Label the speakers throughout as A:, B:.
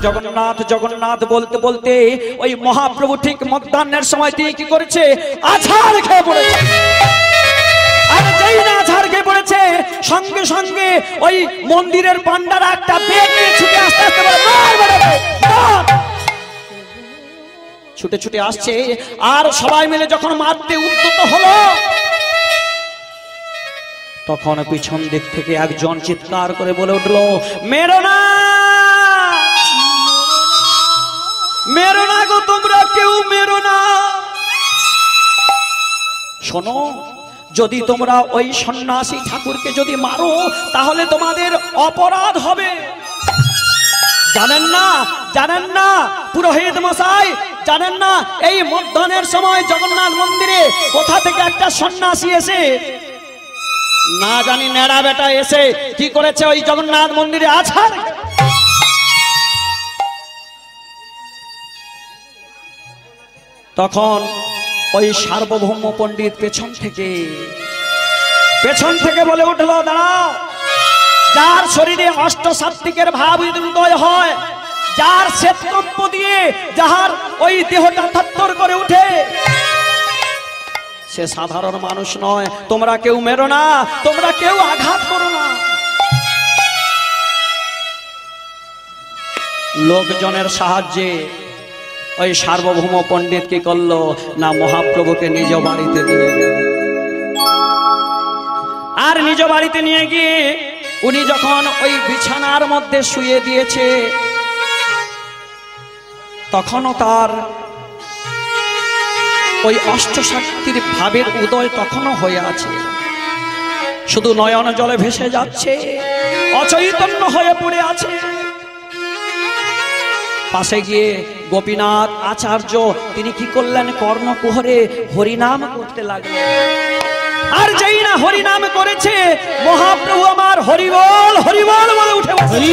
A: জগন্নাথ জগন্নাথ বলতে বলতে ওই মহাপ্রভু ঠিক মধ্যাহ্নের সময় দিয়ে কি করেছে, আছাড় খেয়ে পড়েছে। আর যেই না আছাড় খেয়ে পড়েছে, সঙ্গে সঙ্গে ওই মন্দিরের পান্ডারা একটা বেগ নিয়ে ছুটে আস্তে আস্তে ছুটে ছুটে আসছে। আর সবাই মিলে যখন মারতে উদ্যত হলো, তখন পিছন দিক থেকে একজন চিৎকার করে বলে উঠলো, মেরো না, মেরো না গো, তোমরা কেউ মেরো না। শোনো, যদি তোমরা ওই সন্ন্যাসী ঠাকুরকে যদি মারো, তাহলে তোমাদের অপরাধ হবে। জানেন না, জানেন না পুরোহিত মশাই, জানেন না এই মধ্যাহ্নের সময় জগন্নাথ মন্দিরে কোথা থেকে একটা সন্ন্যাসী এসে, না জানি নেড়া বেটা এসে কি করেছে, ওই জগন্নাথ মন্দিরে আছাড়। তখন ওই সার্বভৌম পণ্ডিত পেছন থেকে বলে উঠলো, দাঁড়াও, যার শরীরে অষ্টসাত্ত্বিকের ভাব উদয় হয়, যার শ্বেতদ্রব্য দিয়ে যাহার ওই দেহটা থরথর করে উঠে, সে সাধারণ মানুষ নয়। তোমরা কেউ মেরো না, তোমরা কেউ আঘাত করো না। লোকজনের সাহায্যে ওই সার্বভৌম পণ্ডিত কি করলো না, মহাপ্রভুকে নিজ বাড়িতে নিয়ে গেল। আর নিজ বাড়িতে নিয়ে গিয়ে উনি যখন ওই বিছানার মধ্যে শুয়ে দিয়েছে, তখনও তার ওই অষ্টশক্তির ভাবের উদয় তখনও হয়ে আছে, শুধু নয়ন জলে ভেসে যাচ্ছে, অচৈতন্য হয়ে পড়ে আছে। পাশে গিয়ে গোপীনাথ আচার্য তিনি কি করলেন, কর্ণকুহরে হরিনাম করতে লাগলেন। আর যেই না হরিনাম করেছে, মহাপ্রভু আমার হরিবল হরিবল বলে উঠে বসেছে।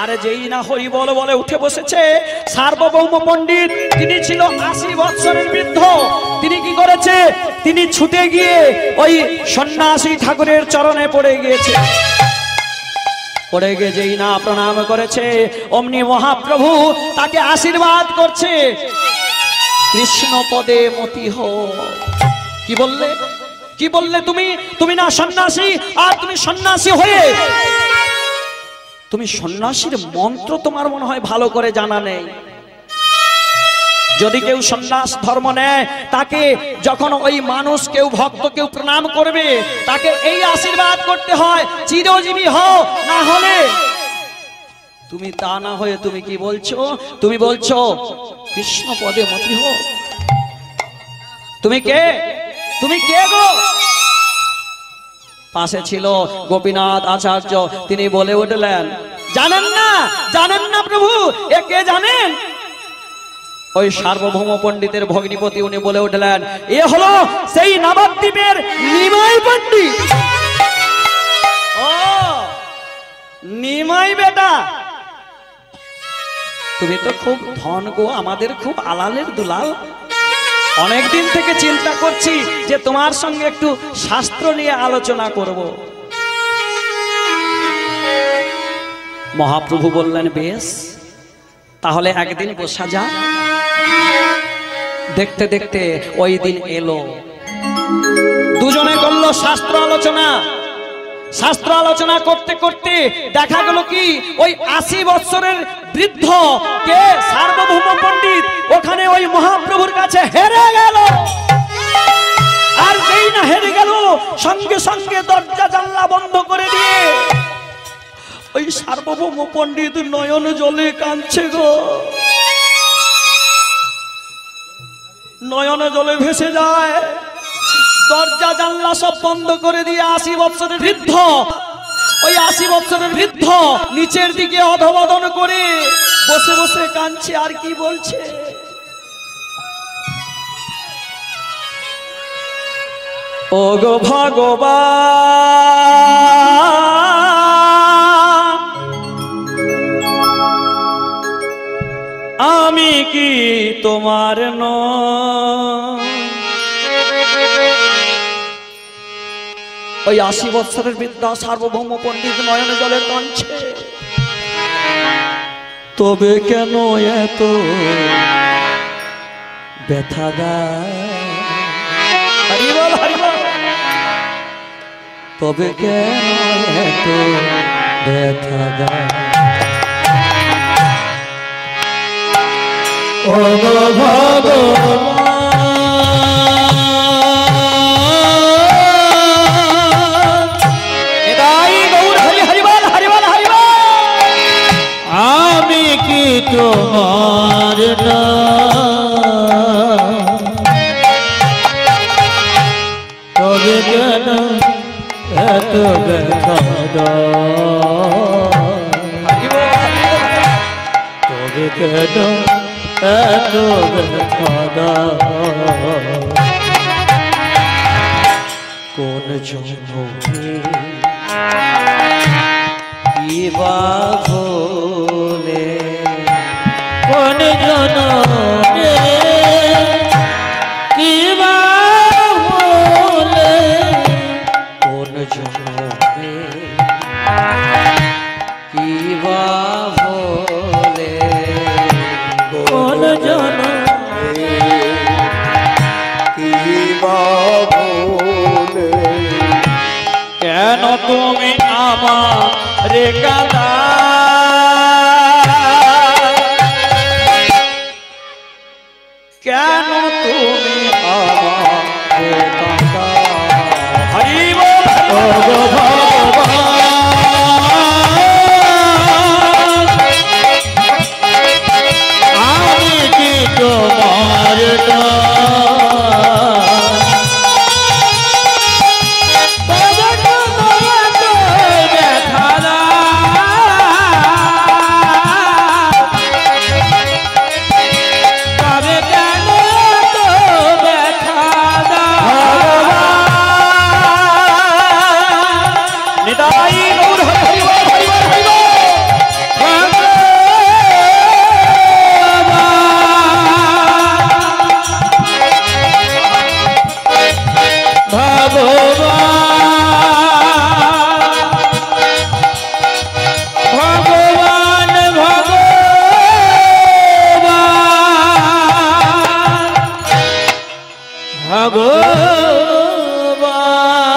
A: আরে যেই না হরিবল বলে উঠে বসেছে, সার্বভৌম পণ্ডিত তিনি ছিল 80 বৎসরের বৃদ্ধ। তিনি কি করেছে, তিনি ছুটে গিয়ে ওই সন্ন্যাসী ঠাকুরের চরণে পড়ে গিয়েছে। পড়ে গিয়ে যেই না প্রণাম করেছে, অমনি মহাপ্রভু তাকে আশীর্বাদ করছে, কৃষ্ণ পদে মতি হো। কি বললে, কি বললে তুমি? তুমি না সন্ন্যাসী, আর তুমি সন্ন্যাসী হয়ে তুমি সন্ন্যাসীর মন্ত্র তোমার মনে হয় ভালো করে জানা নেই। যদি কেউ সন্ন্যাস ধর্ম নেয়, তাকে যখন ওই মানুষ কেউ ভক্ত কেউ প্রণাম করবে, তাকে এই আশীর্বাদ করতে হয়, চিরজীবী হও, না হলে তুমি তা না হয়ে তুমি কি বলছো, তুমি বলছো কৃষ্ণ পদে মতি হো। তুমি কে, তুমি কে গো? পাশে ছিল গোপীনাথ আচার্য, তিনি বলে উঠলেন, জানেন না, জানেন না প্রভু, এ কে জানেন? ওই সার্বভৌম পণ্ডিতের ভগ্নিপতি, উনি বলে উঠলেন, এ হলো সেই নবদ্বীপের নিমাই পণ্ডিত। ও নিমাই বেটা, তুমি তো খুব ধন গো, আমাদের খুব আলালের দুলাল। অনেকদিন থেকে চিন্তা করছি যে তোমার সঙ্গে একটু শাস্ত্র নিয়ে আলোচনা করব। মহাপ্রভু বললেন, বেশ, তাহলে একদিন বসা যা। দেখতে দেখতে ওই দিন এলো, দুজনে করলো শাস্ত্র আলোচনা। শাস্ত্র আলোচনা করতে করতে দেখা গেল কি, ওই 80 বৎসরের বৃদ্ধ কে সার্বভৌম পণ্ডিত ওখানে ওই মহাপ্রভুর কাছে হেরে গেল। আর যেই না হেরে গেল, সঙ্গে সঙ্গে দরজা জানলা বন্ধ করে দিয়ে ওই সার্বভৌম পণ্ডিত নয়ন জলে কাঁদছে গো, নয়ন জলে ভেসে যায়। দরজা জানলা সব বন্ধ করে দিয়ে 80 বৎসরের বৃদ্ধ, ওই 80 বৎসরের বৃদ্ধ নিচের দিকে অধবদন করে বসে বসে কাঁদছে। আর কি বলছে, ও গো ভগবান, আমি কি তোমার নই? ওই 80 বৎসরের বৃদ্ধা সার্বভৌম পণ্ডিত নয়নে জলে কাঁদছে। তবে কেন এত ব্যথা দেয়? হরি বল হরি বল। তবে কেন এত ব্যথা দেয়? ও ভগবান তোমার তবে কেন এত ব্যথা তবে কেন এত ব্যথা কোন জন্মে কি বা বলে কোন জনমে কি বা বলে কোন জনমে কি বা বলে কোন জনমে কি বা বলে কেন তুমি আমার কাঁদা কেন তুমি আমাকে কাঁদা? হরি বল ও ভগবান আমি কি তোমার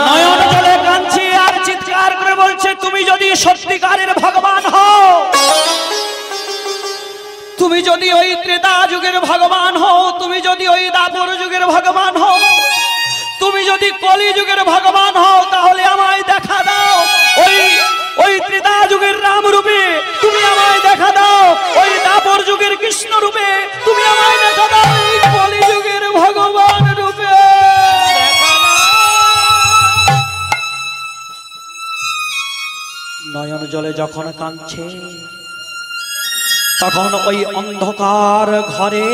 A: নয়ন জলে কাঁদছে আর চিৎকার করে বলছে তুমি যদি সত্যিকারের ভগবান হও, তুমি যদি ওই ত্রেতা যুগের ভগবান হও, তুমি যদি ওই দাপর যুগের ভগবান হও, তুমি যদি কলি যুগের ভগবান হও, তাহলে আমায় দেখা দাও ওই ত্রেতা যুগের রাম রূপে, তুমি আমায় দেখা দাও ওই দাপর যুগের কৃষ্ণ রূপে, তুমি আমায় দেখা দাও এই কলি যুগের ভগবান রূপে। নয়ন জলে যখন কাঁদছে তখন ওই অন্ধকার ঘরে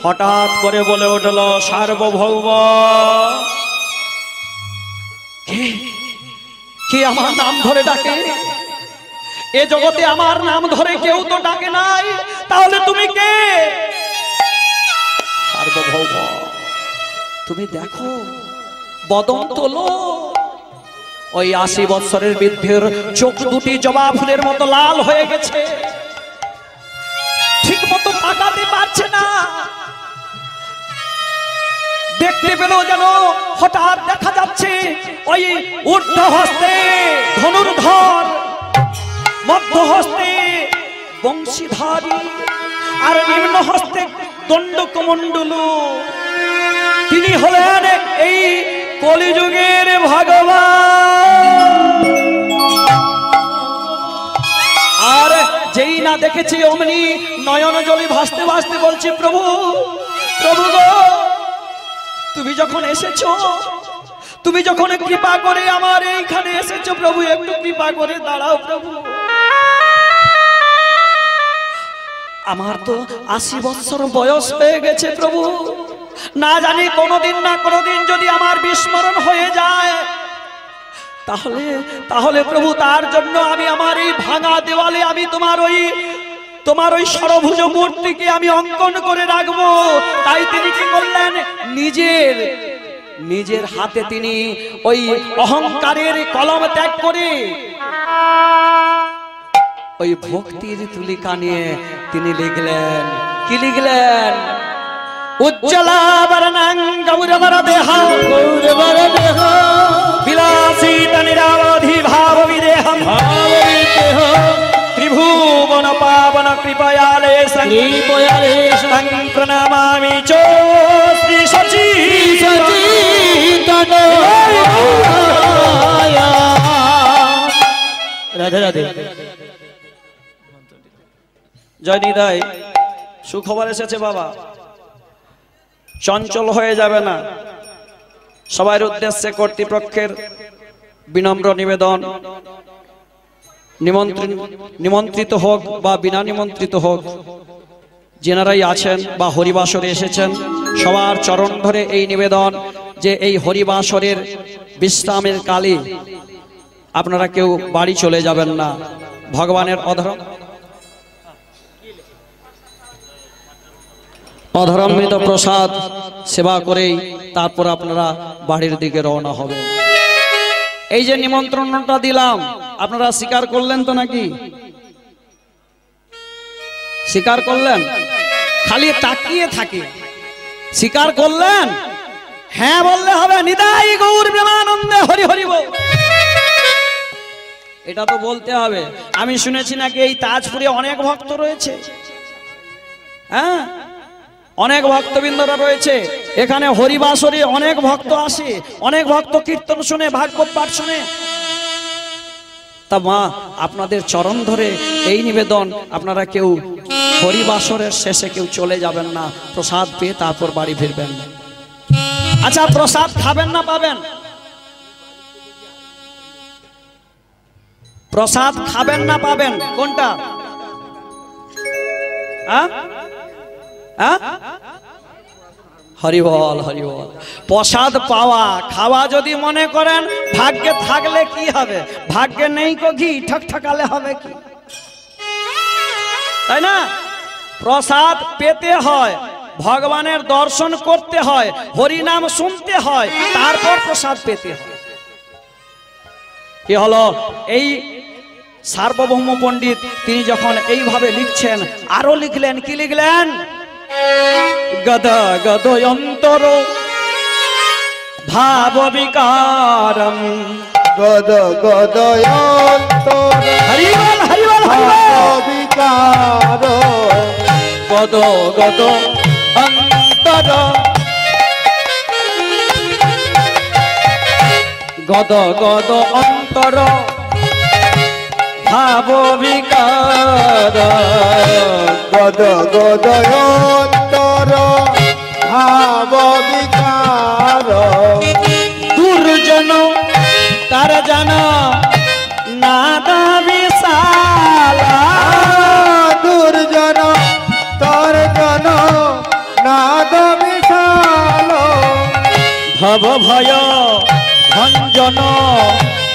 A: হঠাৎ করে বলে উঠল সার্বভৌম, কে আমার নাম ধরে ডাকে? এ জগতে আমার নাম ধরে কেউ তো ডাকে নাই, তাহলে তুমি কে? সার্বভৌম তুমি দেখো বদন তোলো, ওই 80 বৎসরের বৃদ্ধের চোখ দুটি জবা ফুলের মতো লাল হয়ে গেছে, ঠিক মতো তাকাতে পারছে না। দেখতে পেল যেন হঠাৎ দেখা যাচ্ছে ওই ঊর্ধ্ব হস্তে ধনুর্ধর, মধ্য হস্তে বংশীধারী আর নিম্ন হস্তে দণ্ডকমণ্ডলু, তিনি হলেন এই কলিযুগের ভগবান। আর যেই না দেখেছি অমনি নয়ন জলে ভাসতে ভাসতে বলছে প্রভু, প্রভু গো তুমি যখন এসেছো, তুমি যখন কৃপা করে আমার এইখানে এসেছো প্রভু, একটু কৃপা করে দাঁড়াও প্রভু। আমার তো 80 বছর বয়স হয়ে গেছে প্রভু, না জানি কোনোদিন না কোনোদিন যদি আমার বিস্মরণ হয়ে যায়, তাহলে প্রভু তার জন্য আমি আমার এই ভাঙা দেওয়ালে আমি তোমার ওই সরভুজ মূর্তিকে আমি অঙ্কন করে রাখবো। তাই তিনি কি করলেন, নিজের হাতে তিনি ওই অহংকারের কলম ত্যাগ করে ওই ভক্তির তুলিকা নিয়ে তিনি লিখলেন, কি লিখলেন? উজ্জ্বলা বরণং গৌরবর দেহ বিলাসিত নিরাবধি ভাব বিদেহম ত্রিভুবন পাবন কৃপয়ালে সং প্রণমামি চ শ্রী সচিতন। রাধে রাধে। জয় নিতাই। সুখবর এসেছে বাবা, চঞ্চল হয়ে যাবে না। সবার উদ্দেশ্যে কর্তৃপক্ষের বিনম্র নিবেদন, নিমন্ত্রিত হোক বা বিনা নিমন্ত্রিত হোক, যেনারাই আছেন বা হরিবাসরে এসেছেন, সবার চরণ ধরে এই নিবেদন যে এই হরিবাসরের বিশ্রামের কালে আপনারা কেউ বাড়ি চলে যাবেন না। ভগবানের অধরমৃত প্রসাদ সেবা করেই তারপর আপনারা বাড়ির দিকে রওনা হবেন। এই যে নিমন্ত্রণটা দিলাম, আপনারা স্বীকার করলেন তো নাকি? স্বীকার করলেন? খালি তাকিয়ে থাকে। স্বীকার করলেন? হ্যাঁ বললে হবে। নিতাই গৌর প্রেমানন্দে হরি হরি বল। এটা তো বলতে হবে। আমি শুনেছি নাকি এই তাজপুরে অনেক ভক্ত রয়েছে। হ্যাঁ, অনেক ভক্তবৃন্দরা রয়েছে এখানে। হরিবাসরে অনেক ভক্ত আসে, অনেক ভক্ত কীর্তন শুনে, ভাগবত পাঠ শুনে। তা মা, আপনাদের চরণ ধরে এই নিবেদন, আপনারা কেউ হরিবাসরের শেষে কেউ চলে যাবেন না, প্রসাদ পেয়ে তারপর বাড়ি ফিরবেন। আচ্ছা, প্রসাদ খাবেন না পাবেন? প্রসাদ খাবেন না পাবেন? কোনটা? হরিবল হরিবল। প্রসাদ পাওয়া খাওয়া যদি মনে করেন ভাগ্যে থাকলে কি হবে, ভাগ্যে নেই কো ঘি ঠকঠকালে হবে কি, তাই না? প্রসাদ পেতে হয়, ভগবানের দর্শন করতে হয়, হরিনাম শুনতে হয়, তারপর প্রসাদ পেতে হয়। কি হলো? এই সার্বভৌম পণ্ডিত তিনি যখন এইভাবে লিখছেন, আরো লিখলেন, কি লিখলেন? গদ গদ অন্তর ভাব বিকারম,
B: গদ গদ অন্তর
A: হরিবল হরিবল
B: ভাব বিকার,
A: গদ গদ অন্তর, গদ গদ অন্তর ভাব বিকার,
B: গদ গদ অন্তর ভাব বিকার,
A: দুর্জন তার জান নাদা বিশালা,
B: দুর্জন তার জন নাদ বিশাল,
A: ভব ভয় ভঞ্জন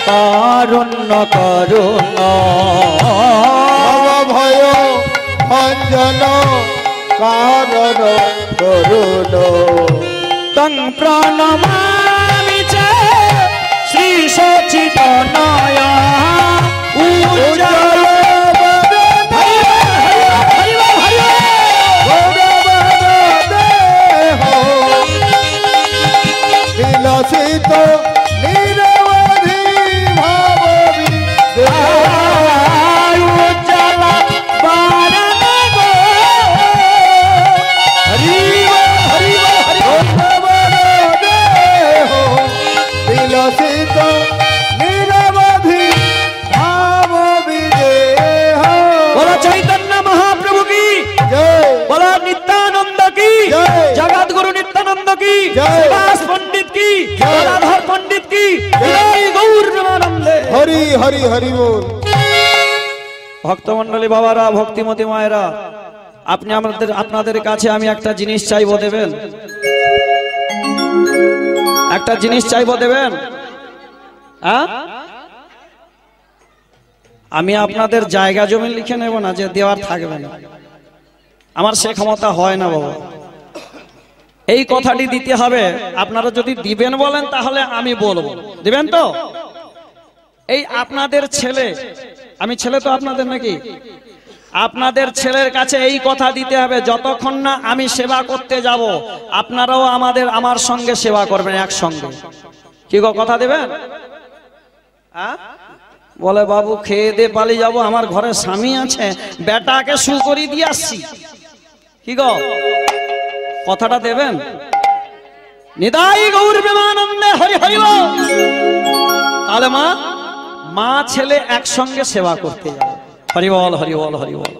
A: কারুণ্য করুণ,
B: ভব ভয় ভঞ্জন কারণ করুণ,
A: তং প্রণমামি চ শ্রী সচিতনয় উজ্জ্বল
B: বিলসিত নিরবধি ভাব
A: উজ্জ্বল বারণ গো হরি হরি
B: বিলসিত নিরবধি ভাব বিদেহ।
A: বলো চৈতন্য মহাপ্রভু কি
B: জয়,
A: বলো নিত্যানন্দ কি
B: জয়,
A: জগৎ গুরু নিত্যানন্দ কি
B: জয়,
A: সুভাষ পণ্ডিত কি
B: জয়,
A: গদাধর পণ্ডিত কি জয় গৌর প্রেমানন্দে
B: হরি হরি হরি বল।
A: ভক্তমণ্ডলী বাবারা, ভক্তিমতী মায়েরা, আপনি আপনাদের কাছে আমি একটা জিনিস চাইবো, দেবেন? একটা জিনিস চাইবো, দেবেন? হ্যাঁ, আমি আপনাদের জায়গা জমি লিখে নেব না যে দেওয়ার থাকবে না, আমার সে ক্ষমতা হয় না বাবা। এই কথাটি দিতে হবে। আপনারা যদি দিবেন বলেন তাহলে আমি বলবো, দিবেন তো? এই আপনাদের ছেলে আমি ছেলে তো আপনাদের নাকি? আপনাদের ছেলের কাছে এই কথা দিতে হবে, যতক্ষণ না আমি সেবা করতে যাব আপনারাও আমার সঙ্গে সেবা করবেন একসঙ্গে। কি গো কথা দেবেন? বলে বাবু খেয়ে দে পালিয়ে যাবো, আমার ঘরে স্বামী আছে, বেটাকে সু করি দিয়ে আসছি। কি গো কথাটা দেবেন? নিতাই গৌর প্রেমানন্দে হরি হরি বল। তাহলে মা ছেলে একসঙ্গে সেবা করতে যাবে। হরি বল হরি বল হরি বল।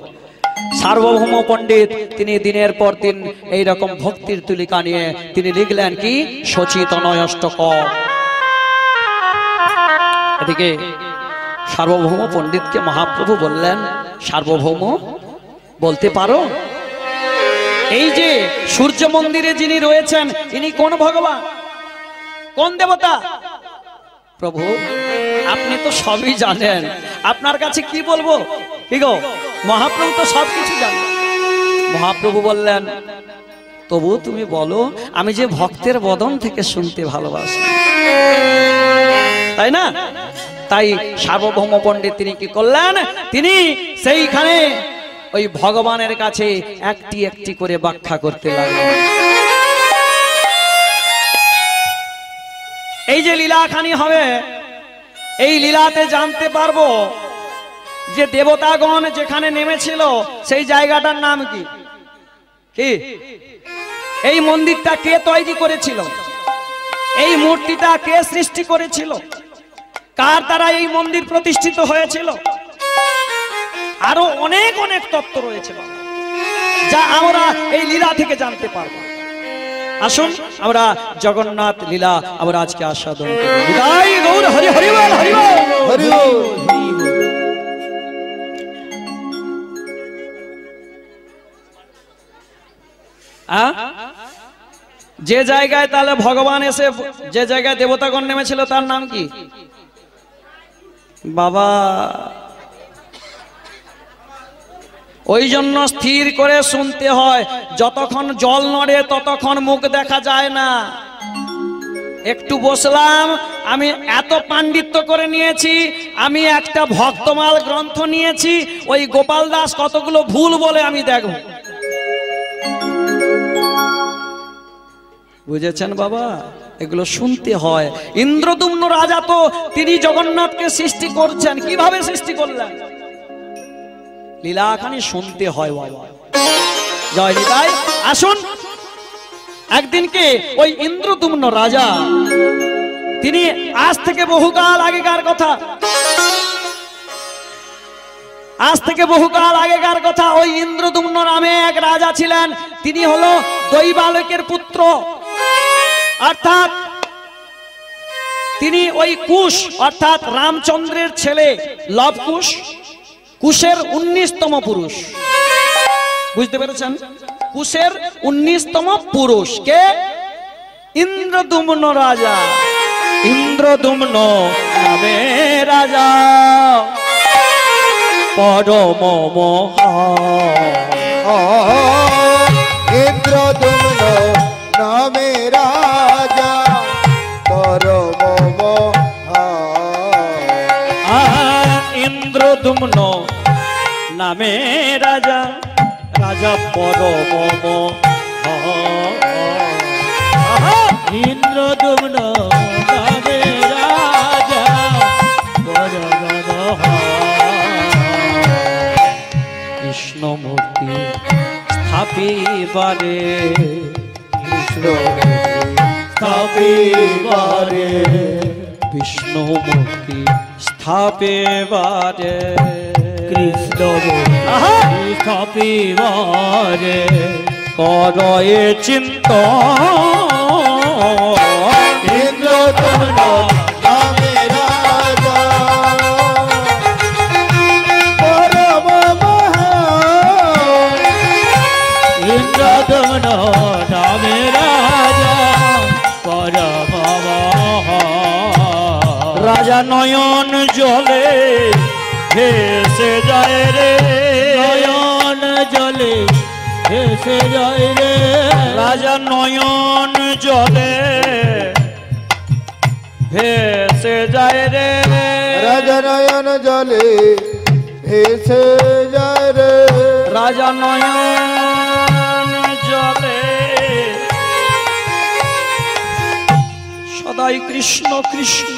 A: সার্বভৌম পণ্ডিত তিনি দিনের পর দিন এইরকম ভক্তির তুলিকা নিয়ে তিনি লিখলেন কি সচিতনয় অষ্টক। এদিকে সার্বভৌম পণ্ডিতকে মহাপ্রভু বললেন, সার্বভৌম বলতে পারো এই যে সূর্য মন্দিরে যিনি রয়েছেন ইনি কোন ভগবান, কোন দেবতা? প্রভু আপনি তো সবই জানেন, আপনার কাছে কি বলবো? কি গো মহাপ্রভু তো সবকিছু জানেন। মহাপ্রভু বললেন তবু তুমি বলো, আমি যে ভক্তের বদন থেকে শুনতে ভালোবাসি, তাই না? তাই সার্বভৌম পণ্ডিত তিনি কি করলেন, তিনি সেইখানে ওই ভগবানের কাছে একটি একটি করে ব্যাখ্যা করতে লাগলেন। এই যে লীলাখানি হবে, এই লীলাতে জানতে পারবো যে দেবতাগণ যেখানে নেমেছিল সেই জায়গাটার নাম কি? কি এই মন্দিরটা কে তৈরি করেছিল? এই মূর্তিটা কে সৃষ্টি করেছিল? কার দ্বারা এই মন্দির প্রতিষ্ঠিত হয়েছিল? আরো অনেক অনেক তত্ত্ব রয়েছে যা আমরা এই লীলা থেকে জানতে পারবো। আসুন আমরা জগন্নাথ লীলা আমরা আজকে আস্বাদন করি। নিতাই গৌর হরি হরি বল হরি বল
B: হরি বল।
A: যে জায়গায় তাহলে ভগবান এসে, যে জায়গায় দেবতাগণ নেমেছিল তার নাম কি বাবা? ওই জন্য স্থির করে শুনতে হয়, যতক্ষণ জল নড়ে ততক্ষণ মুখ দেখা যায় না। একটু বসলাম, আমি এত পাণ্ডিত্য করে নিয়েছি, আমি একটা ভক্তমাল গ্রন্থ নিয়েছি, ওই গোপাল দাস কতগুলো ভুল বলে আমি দেখব। বুঝেছেন বাবা? এগুলো শুনতে হয়। ইন্দ্রদুম্ন রাজা তো তিনি জগন্নাথকে সৃষ্টি করছেন, কিভাবে সৃষ্টি করলেন? লীলাখানি শুনতে হয় বাবা। জয় নিতাই। আসুন একদিনকে ওই ইন্দ্রদুম্ন রাজা, তিনি আজ থেকে বহুকাল আগেকার কথা, ওই ইন্দ্রদুম্ন নামে এক রাজা ছিলেন। তিনি হলো দৈবালকের পুত্র, অর্থাৎ তিনি ওই কুশ অর্থাৎ রামচন্দ্রের ছেলে লবকুশ, কুশের 19তম পুরুষ। বুঝতে পেরেছেন? কুশের 19তম পুরুষ কে? ইন্দ্রদুম্ন রাজা। ইন্দ্রদুম্ন নামে রাজা পরম
B: ইন্দ্রদুম্ন নামে রাজা পরম
A: ইন্দ্রদুম্ন নামে রাজা, রাজা পরম
C: ইন্দ্রদুম্ন নামে রাজা পরম
A: কৃষ্ণমূর্তি স্থাপিবারে,
B: স্থাপিবারে
A: বিষ্ণুমূর্তি স্থাপিবারে,
C: কৃষ্ণমূর্তি স্থাপিবারে
A: করয়ে চিন্তন।
B: ইন্দ্রদুম্ন নামে রাজা পরম
C: ইন্দ্রদুম্ন নামে রাজা পরম
A: রাজা নয়ন জলে ভেসে যায় রে,
C: নয়ন জলে ভেসে যায় রে,
A: রাজা নয়ন জলে ভেসে যায় রে,
B: রাজা নয়ন জলে এসে যায় রে
A: রাজা নয়ন জলে সদাই কৃষ্ণ কৃষ্ণ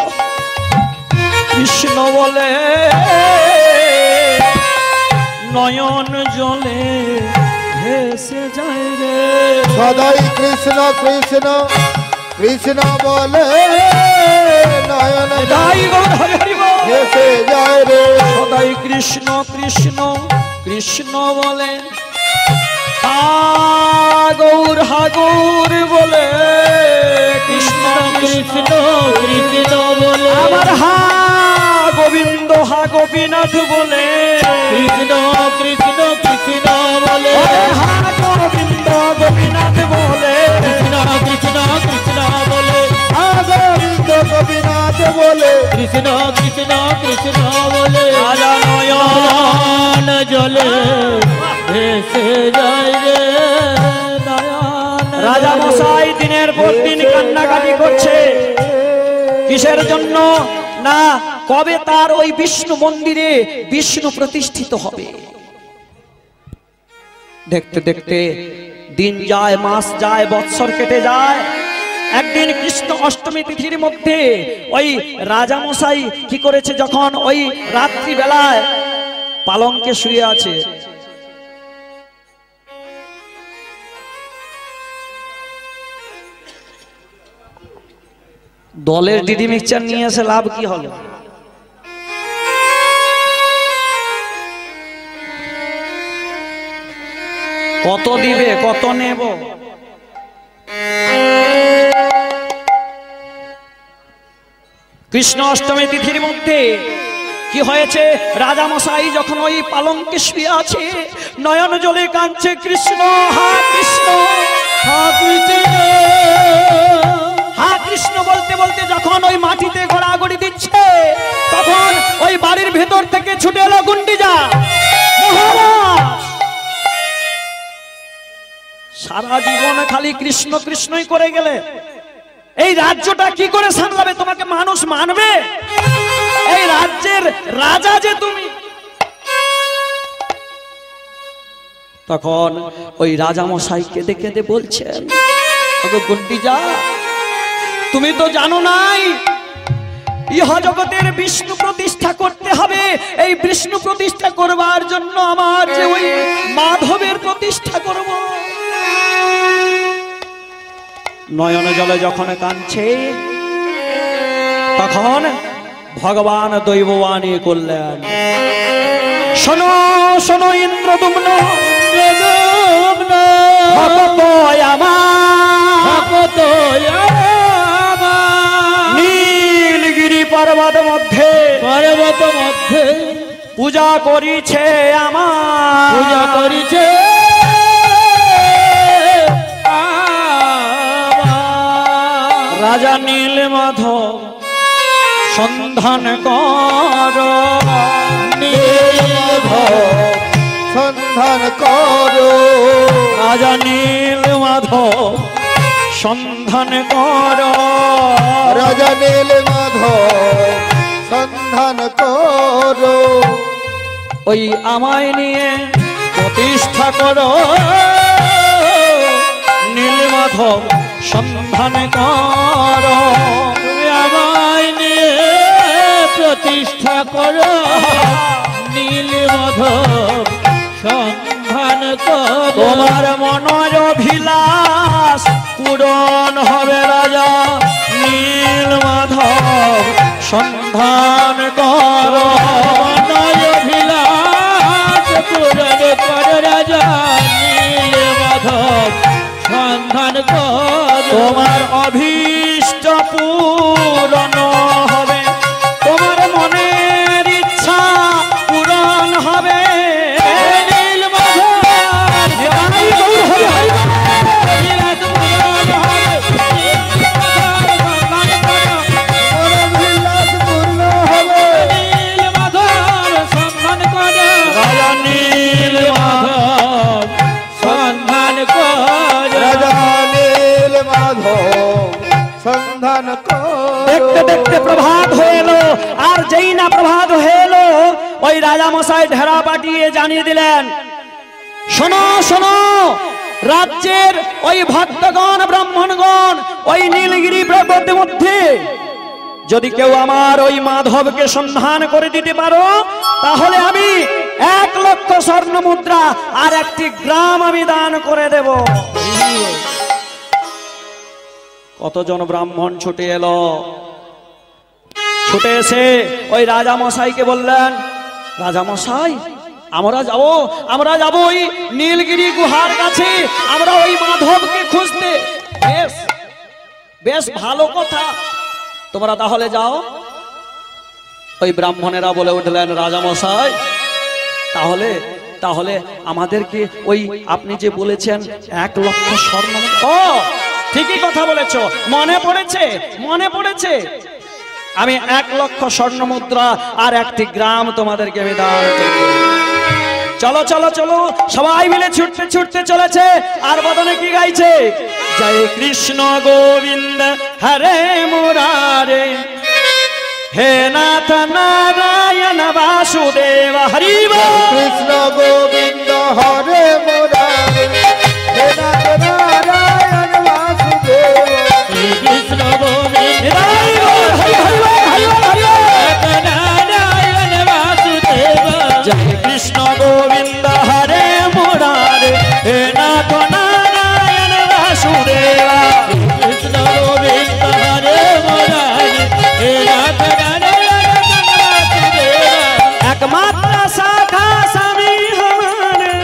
A: কৃষ্ণ বলে নয়ন জলে ভেসে যায় রে
B: সদাই কৃষ্ণ কৃষ্ণ কৃষ্ণ বলে নয়ন
A: জয় গৌর হরি হরি বল।
B: এসে যায় রে
A: সদাই কৃষ্ণ কৃষ্ণ কৃষ্ণ বলে হা গৌর বলে কৃষ্ণ
C: কৃষ্ণ কৃষ্ণ বলে
A: আমার হা গোপীনাথ বলে
C: কৃষ্ণ কৃষ্ণ কৃষ্ণ বলে
A: হা গোপীনাথ বলে
C: কৃষ্ণ কৃষ্ণ কৃষ্ণ বলে
B: গোবিন্দ গোপীনাথ বলে
C: কৃষ্ণ কৃষ্ণ কৃষ্ণ বলে
A: রাজা
C: নয়ন জলে ভেসে যায় রে নয়ন
A: রাজা মশাই দিনের পর দিন কান্নাকাটি করছে কিসের জন্য না কবে তার ওই বিষ্ণু মন্দিরে বিষ্ণু প্রতিষ্ঠিত হবে দেখতে দেখতে দিন যায় মাস যায় বৎসর কেটে যায় একদিন কৃষ্ণ অষ্টমী তিথির মধ্যে ওই রাজা মশাই কি করেছে যখন ওই রাত্রি বেলায় পালঙ্কে শুয়ে আছে দলের ডিডি মিক্সচার নিয়ে এসে লাভ কি হলো কত দিবে কত নেব কৃষ্ণ অষ্টমী তিথির মধ্যে কি হয়েছে রাজা মশাই যখন ওই পালঙ্কে শুয়ে আছে নয়ন জলে কাঁদছে কৃষ্ণ হা কৃষ্ণ
C: হা কৃষ্ণ
A: হা কৃষ্ণ বলতে বলতে যখন ওই মাটিতে গড়াগড়ি দিচ্ছে তখন ওই বাড়ির ভেতর থেকে ছুটে এলো গুন্ডিজা মহারাজ সারা জীবন খালি কৃষ্ণ কৃষ্ণই করে গেলে এই রাজ্যটা কি করে সামলাবে তোমাকে মানুষ মানবে এই রাজ্যের রাজা যে তুমি তখন ওই রাজা মশাই কেঁদে কেঁদে বলছেন ওগো গুন্ডিজা তুমি তো জানো নাই ইহ জগতের বিষ্ণু প্রতিষ্ঠা করতে হবে এই বিষ্ণু প্রতিষ্ঠা করবার জন্য আমার যে ওই মাধবের প্রতিষ্ঠা করব নয়ন জলে যখন কাঁদছে তখন ভগবান দৈববাণী করলেন শোনো শোনো ইন্দ্রদুম্ন ভক্ত আমার নীলগিরি পর্বত মধ্যে পূজা করিছে আমার
C: পূজা করিছে
A: রাজা নীলমাধব সন্ধান কর
B: সন্ধান করো
A: রাজা নীলমাধব সন্ধান কর
B: রাজা নীল মাধব সন্ধান করো
A: ওই আমায় নিয়ে প্রতিষ্ঠা করো নীলমাধব সন্ধান কর
C: তুমি আমায় নিয়ে প্রতিষ্ঠা করো নীলমাধব সন্ধান করো
A: তোমার মনের অভিলাষ পূরণ হবে রাজা নীলমাধব সন্ধান কর
C: মনের অভিলাষ পূরণ কর রাজা নীলমাধব সন্ধান কর
A: তোমার অভীষ্ট পূরণ হবে তোমার মনের ইচ্ছা পূরণ হবে
B: অভিলাষ পূর্ণ হবে
A: রাজা নীলমাধব
C: সন্ধান কর
B: রাজা নীল মাধব সন্ধান করো
A: দেখতে দেখতে প্রভাত হয়ে এলো আর যেই না প্রভাত হয়ে এলো ওই রাজামশাই ঢেরা পাঠিয়ে জানিয়ে দিলেন, শোনো শোনো, রাজ্যের ওই ভক্তগণ ব্রাহ্মণগণ ওই নীলগিরি পর্বতের মধ্যে যদি কেউ আমার ওই মাধবকে সন্ধান করে দিতে পারো, তাহলে আমি 1 লক্ষ স্বর্ণ মুদ্রা আর একটি গ্রাম আমি দান করে দেব। কতজন ব্রাহ্মণ ছুটে এলো, ছুটে এসে ওই রাজামশাইকে বললেন, রাজামশাই আমরা যাব ওই নীলগিরি গুহার কাছে, আমরা ওই মাধবকে খুঁজতে। বেশ বেশ ভালো কথা, তোমরা তাহলে যাও। ওই ব্রাহ্মণেরা বলে উঠলেন, রাজামশাই তাহলে তাহলে আমাদেরকে ওই আপনি যে বলেছেন 1 লক্ষ স্বর্ণ, ও ঠিকই কথা বলেছো, মনে পড়েছে মনে পড়েছে, আমি 1 লক্ষ স্বর্ণ মুদ্রা আর একটি গ্রাম তোমাদেরকে আমি দান করব। চলো চলো চলো, সবাই মিলে ছুটতে ছুটতে চলেছে। আর বদনে কি গাইছে, জয় কৃষ্ণ গোবিন্দ হরে মুরারে, হে নাথ নারায়ণ বাসুদেব হরি বল।
B: কৃষ্ণ গোবিন্দ হরে মুরারে, হে নাথ নারায়ণ বাসুদেব।
C: কৃষ্ণ গোবিন্দ
A: হরি বল, হরি বল, হরি বল, হরি বল।
C: নারায়ণ বাসুদেব।
A: জয় কৃষ্ণ গোবিন্দ হরে মুরারে, হে নাথ নারায়ণ বাসুদেব।
C: কৃষ্ণ গোবিন্দ হরে মুরারি, হে নাথ নারায়ণ বাসুদেব।
A: একমাত্র শাখা স্বামী হমারে,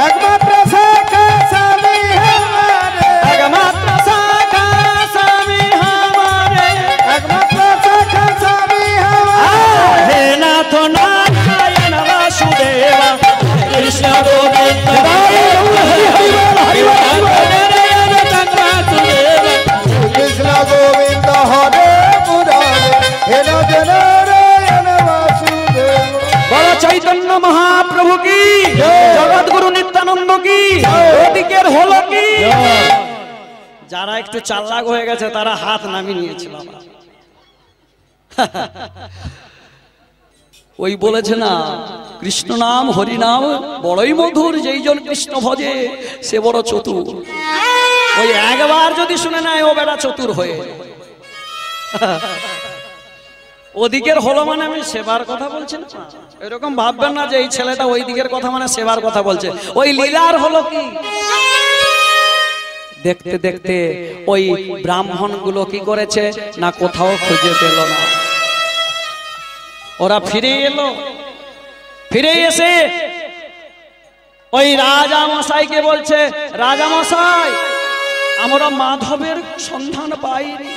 B: একমাত্র শাখা স্বামী হমারে,
A: একমাত্র শাখা স্বামী হমারে,
B: একমাত্র শাখা স্বামী হমারে।
A: হে নাথ নারায়ণ বাসুদেব।
C: কৃষ্ণ গোবিন্দ
A: হরি বল, হরি বল, হরি বল।
C: নারায়ণ বাসুদেব।
B: কৃষ্ণ গোবিন্দ হরে মুরারে, হে নাথ নারায়ণ বাসুদেব।
A: বড় চৈতন্য মহাপ্রভু কি, জগৎগুরু নিত্যানন্দ কি, ওদিকের হলো কি। যারা একটু চালাক হয়ে গেছে তারা হাত নামিয়ে নিয়েছে বাবা। ওই বলেছে না, কৃষ্ণ নাম হরি নাম বড়ই মধুর, যেইজন কৃষ্ণ ভজে সে বড় চতুর। ওই একবার যদি শুনে নেয় ও বেটা চতুর হয়ে। ওদিকের হলো মানে আমি সেবার কথা বলছি না, এরকম ভাববেন না যে এই ছেলেটা ওই দিকের কথা মানে সেবার কথা বলছে। ওই লীলার হলো কি, দেখতে দেখতে ওই ব্রাহ্মণ গুলো কি করেছে না, কোথাও খুঁজে পেল না। ওরা ফিরে এলো, ফিরে এসে ওই রাজা মশাইকে বলছে, রাজা মশাই আমরা মাধবের সন্ধান পাইনি।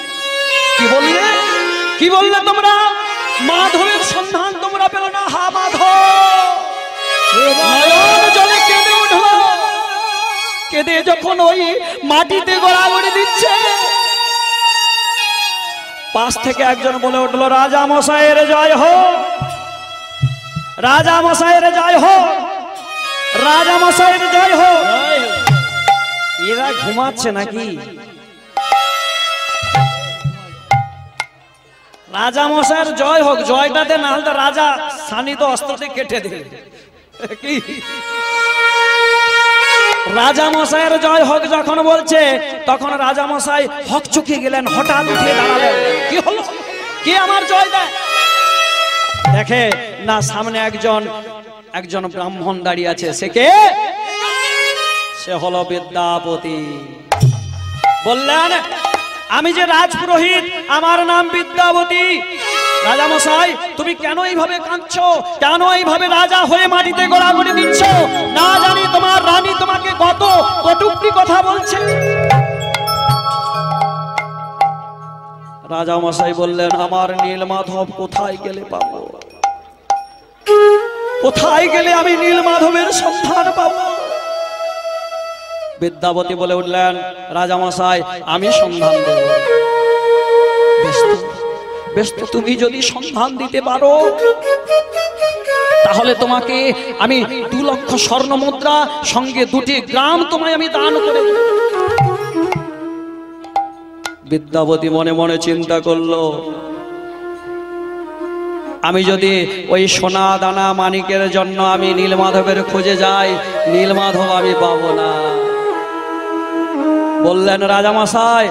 A: কি বললে, কি বললে তোমরা, মাধবের সন্ধান তোমরা পেল না? হা মাধব নয়ন জলে কেঁদে উঠল, কেঁদে যখন ওই মাটিতে গড়াগড়ি দিচ্ছে, পাশ থেকে একজন বলে উঠলো, রাজা মশাইয়ের জয় হোক, রাজা মশাইয়ের জয় হোক, রাজা মশাইয়ের জয় হোক। এরা ঘুমাচ্ছে নাকি? রাজা মশাইয়ের জয় হোক, জয়টাতে না হলে রাজা সানিত অস্ত্রতে কেটে দেবে। কি রাজা মশাইয়ের জয় হোক যখন বলছে, তখন রাজা মশাই হকচকিয়ে গেলেন, হঠাৎ উঠে দাঁড়ালেন। কি হলো, কে আমার জয় দেয়? দেখে না সামনে একজন ব্রাহ্মণ দাঁড়িয়ে আছে। সে কে? সে হলো বিদ্যাপতি। বললেন, আমি যে রাজপুরোহিত, আমার নাম বিদ্যাপতি। রাজা মশাই তুমি কেন এইভাবে কাঁদছো, কেন এইভাবে রাজা হয়ে মাটিতে গড়াগড়ি দিচ্ছ? না জানি তোমার রানী তোমাকে কত কটূক্তি কথা বলছে। রাজা মশাই বললেন, আমার নীলমাধব কোথায় গেলে পাবো, কোথায় গেলে আমি নীলমাধবের সন্ধান পাবো? বিদ্যাপতি বলে উঠলেন, রাজা মশাই আমি সন্ধান দেব। বেশ তো, তুমি যদি সন্ধান দিতে পারো তাহলে তোমাকে আমি 2 লক্ষ স্বর্ণ মুদ্রা সঙ্গে 2টি গ্রাম তোমায় আমি দান করে দেব। বিদ্যাপতি মনে মনে চিন্তা করলো, আমি যদি ওই সোনা দানা মানিকের জন্য আমি নীলমাধবের খোঁজে যাই, নীলমাধব আমি পাবো না। বললেন রাজামশাই,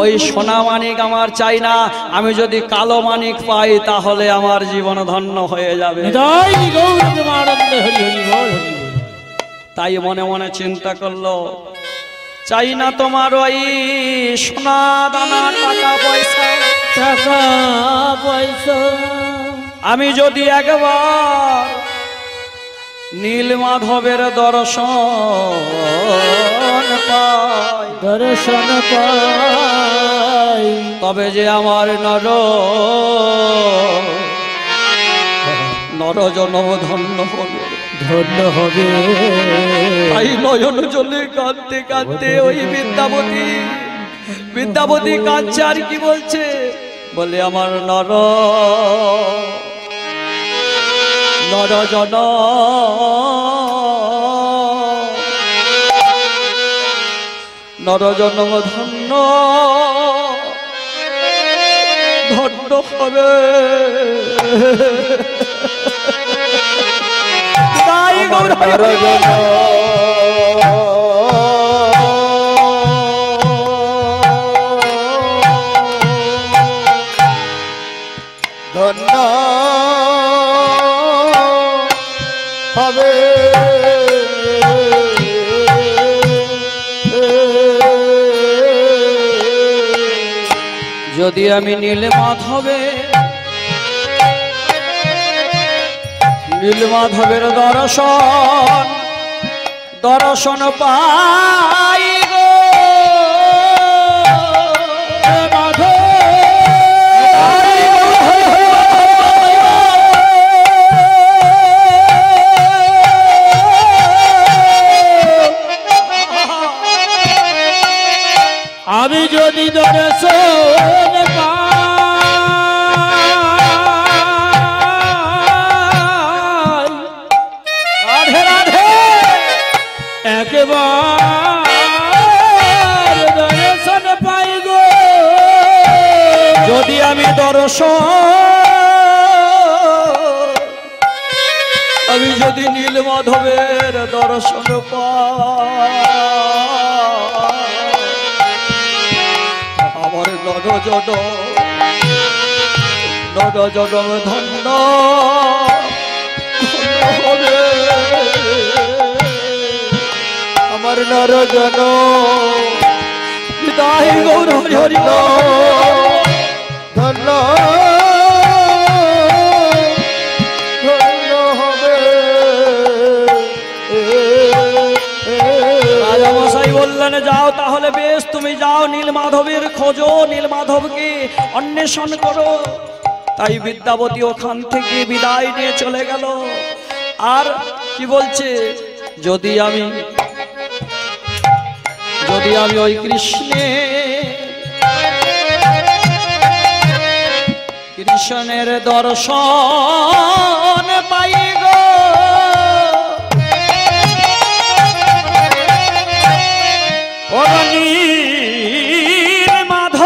A: ওই সোনা মানিক আমার চাই না, আমি যদি কালো মানিক পাই তাহলে আমার জীবন ধন্য হয়ে যাবে।
C: নিতাই গৌর প্রেমানন্দে হরি হরি বল হরি বল।
A: তাই মনে মনে চিন্তা করলো, চাই না তোমার ওই সোনা দানা টাকা পয়সা,
C: টাকা পয়সা
A: আমি যদি একবার নীলমাধবের দর্শন পাই,
C: দর্শন পাই,
A: তবে যে আমার নরজনম ধন্য হবে,
C: ধন্য হবে।
A: তাই নয়ন জলে কাঁদতে কাঁদতে ওই বিদ্যাপতি কাঁদছে। আর কি বলছে? বলে আমার নরজন নরজনম ধন্য ধন্য হবে। তাই গৌর হরি হরি বল।
B: ধন্য হবে
A: যদি আমি নীলমাধবের দর্শন পাই গো
C: আমি যদি দর্শন পাই,
A: রাধে রাধে,
C: একবার দর্শন পাই গো।
A: যদি আমি যদি নীলমাধবের দর্শন পাই, আমার নরজনম ধন্য হবে।
B: আমার নরজন
A: বিদায় গৌর হরি হরি বল।
B: ধন্য ধন্য হবে।
A: রাজামশাই বললেন, যাও তাহলে বেশ, তুমি যাও নীলমাধবের খোঁজো, নীলমাধবকে অন্বেষণ করো। তাই বিদ্যাপতি ওখান থেকে বিদায় নিয়ে চলে গেল। আর কি বলছে, যদি আমি ওই কৃষ্ণের দর্শন পাই গো, ও নীলমাধব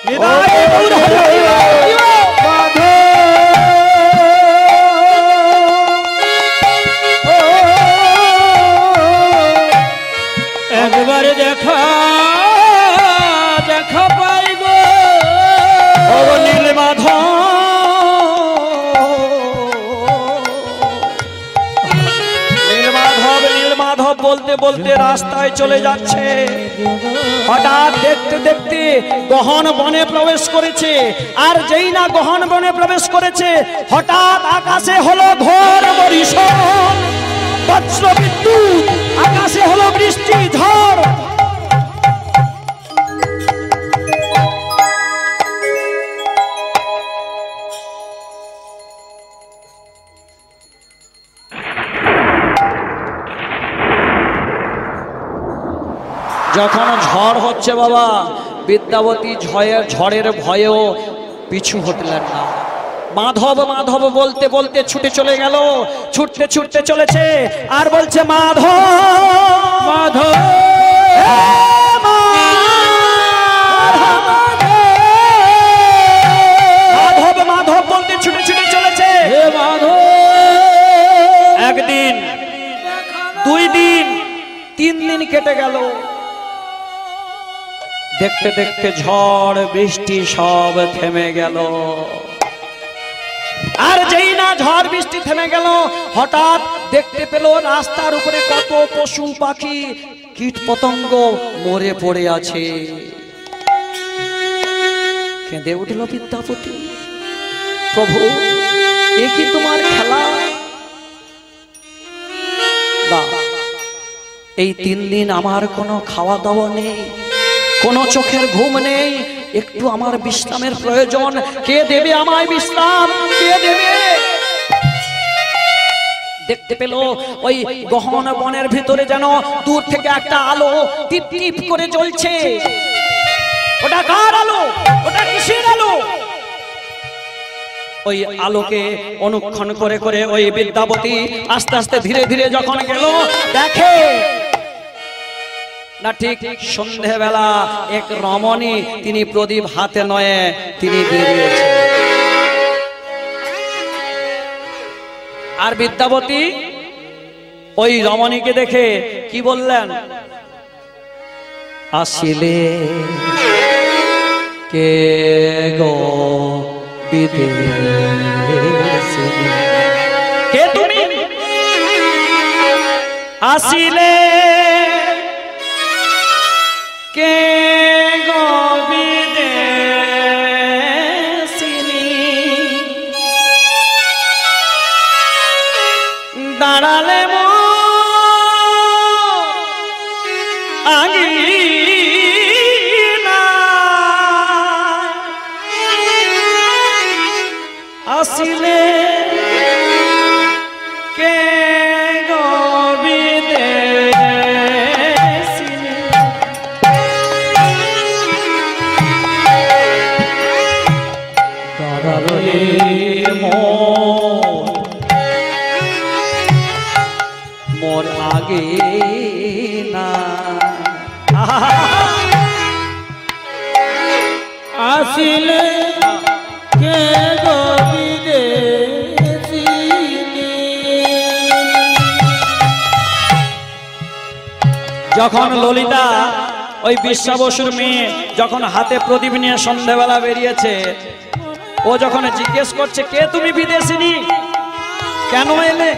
A: বিদায় গৌর হরি হরি বল।
C: একবার দেখা পাই গো
A: ও নীলমাধব বলতে বলতে রাস্তায় চলে যাচ্ছে। হঠাৎ দেখতে দেখতে গহন বনে প্রবেশ করেছে। আর যেই না গহন বনে প্রবেশ করেছে, হঠাৎ আকাশে হলো ঘোর বর্ষণ, বজ্র বিদ্যুৎ, আকাশে হলো বৃষ্টি ঝড়। যখন ঝড় হচ্ছে বাবা, বিদ্যাপতি ঝড়ের ভয়েও পিছু হটলেন না। মাধব মাধব বলতে বলতে ছুটে চলে গেল, ছুটতে ছুটতে চলেছে আর বলছে, মাধব মাধব দেখতে দেখতে ঝড় বৃষ্টি সব থেমে গেল। আর যেই না ঝড় বৃষ্টি থেমে গেল, হঠাৎ দেখতে পেল রাস্তার উপরে কত পশু পাখি কীট পতঙ্গ মরে পড়ে আছে। কেঁদে উঠল বিদ্যাপতি, প্রভু এ কি তোমার খেলা? না, এই 3 দিন আমার কোনো খাওয়া দাওয়া নেই, কোনো চোখের ঘুম নেই, একটু আমার বিশ্রামের প্রয়োজন। কে দেবে আমায় বিশ্রাম? কে দেবে? দেখতে পেল ওই গহন বনের ভিতরে যেন দূর থেকে একটা আলো টিপ টিপ করে জ্বলছে। ওটা কার আলো? ওটা কিসের আলো? ওই আলোকে অনুক্ষণ করে করে ওই বিদ্যাপতি আস্তে আস্তে ধীরে ধীরে যখন গেল, দেখে না ঠিক সন্ধেবেলা এক রমণী, তিনি প্রদীপ হাতে নয়ে তিনি বেরিয়েছে। আর বিদ্যাপতি ওই রমণীকে দেখে কি বললেন? আসিলে কে গো বিদেশিনী, কে তুমি? আসিলে কে গো বিদেশিনী, দাঁড়ালে আসিলে কে গো বিদেশিনী, দাঁড়ালে মোর আগে না।
C: আসিলে কে গো বিদেশিনী।
A: যখন ললিতা ওই বিশ্বা বসুর মেয়ে যখন হাতে প্রদীপ নিয়ে সন্ধ্যাবেলা বেরিয়েছে, ও যখন জিজ্ঞেস করছে কে তুমি বিদেশিনী, কেন এলে,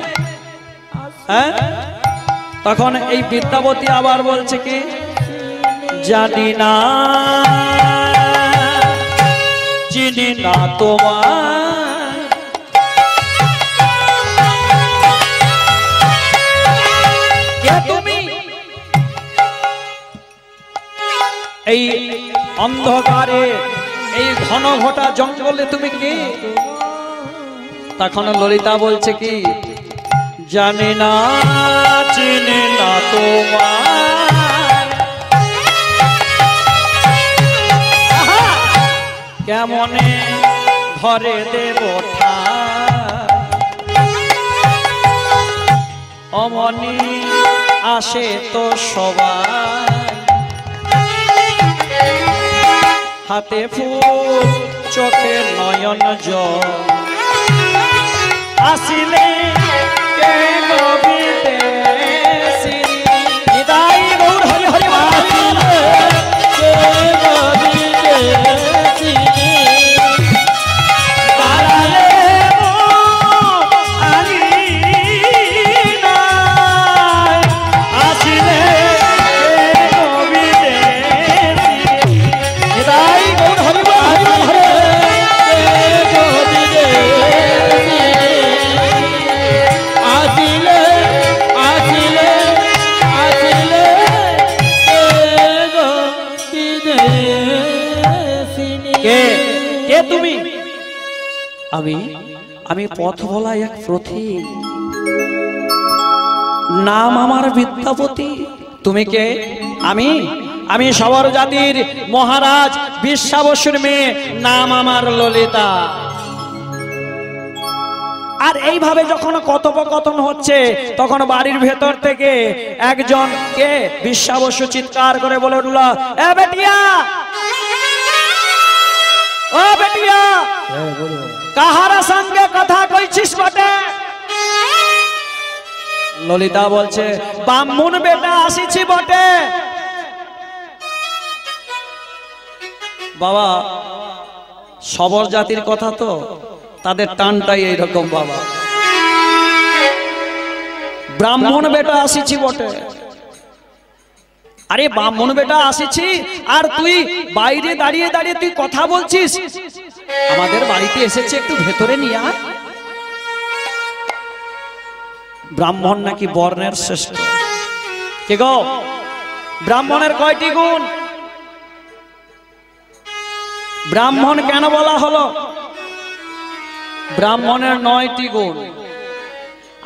A: হ্যাঁ, তখন এই বিদ্যাপতি আবার বলছে কি, জানি না চিনি না তোমার, কে তুমি? এই অন্ধকারে এই ঘন ঘটা জঙ্গলে তুমি কে? তখন ললিতা বলছে কি, জানি না চিনি না তোমার, কেমনে ঘরে দেব ঠাই, অমনি আসে তো সবাই, হাতে ফুল চোখে নয়ন জল, আসিলে কে গো বিদেশিনী। নিতাই গৌর হরি হরি
C: আসিলে কে গো বিদেশিনী,
A: দাঁড়ালে আঙিনায়, আসিলে কে গো বিদেশিনী। নিতাই গৌর হরি হরি হরি।
C: কে গো বিদেশিনী। আসিলে আসিলে আসিলে কে গো বিদেশিনী।
A: কে কে তুমি? আমি আমি পথ ভোলা এক পথিক, নাম আমার বিদ্যাপতি। তুমি কে? আমি আমি সবর জাতির মহারাজ বিশ্বা বসুর মেয়ে, নাম আমার ললিতা। আর এইভাবে যখন কথোপকথন হচ্ছে, তখন বাড়ির ভেতর থেকে একজন কে বিশ্বা বসু চিৎকার করে বলে উঠল, এ বেটিয়া, ও বেটিয়া, কাহার সঙ্গে কথা কইছিস বটে? ললিতা বলছে, ব্রাহ্মণ বেটা আসিছি বটে। বাবা সবর জাতির কথা তো, তাদের টানটাই এইরকম বাবা। ব্রাহ্মণ বেটা আসিছি বটে, আরে ব্রাহ্মণ বেটা আসিছি, আর তুই বাইরে দাঁড়িয়ে দাঁড়িয়ে তুই কথা বলছিস। আমাদের বাড়িতে এসেছে, একটু ভেতরে নিয়ে আয়। ব্রাহ্মণ নাকি বর্ণের শ্রেষ্ঠ। কে গো, ব্রাহ্মণের কয়টি গুণ? ব্রাহ্মণ কেন বলা হলো? ব্রাহ্মণের 9টি গুণ।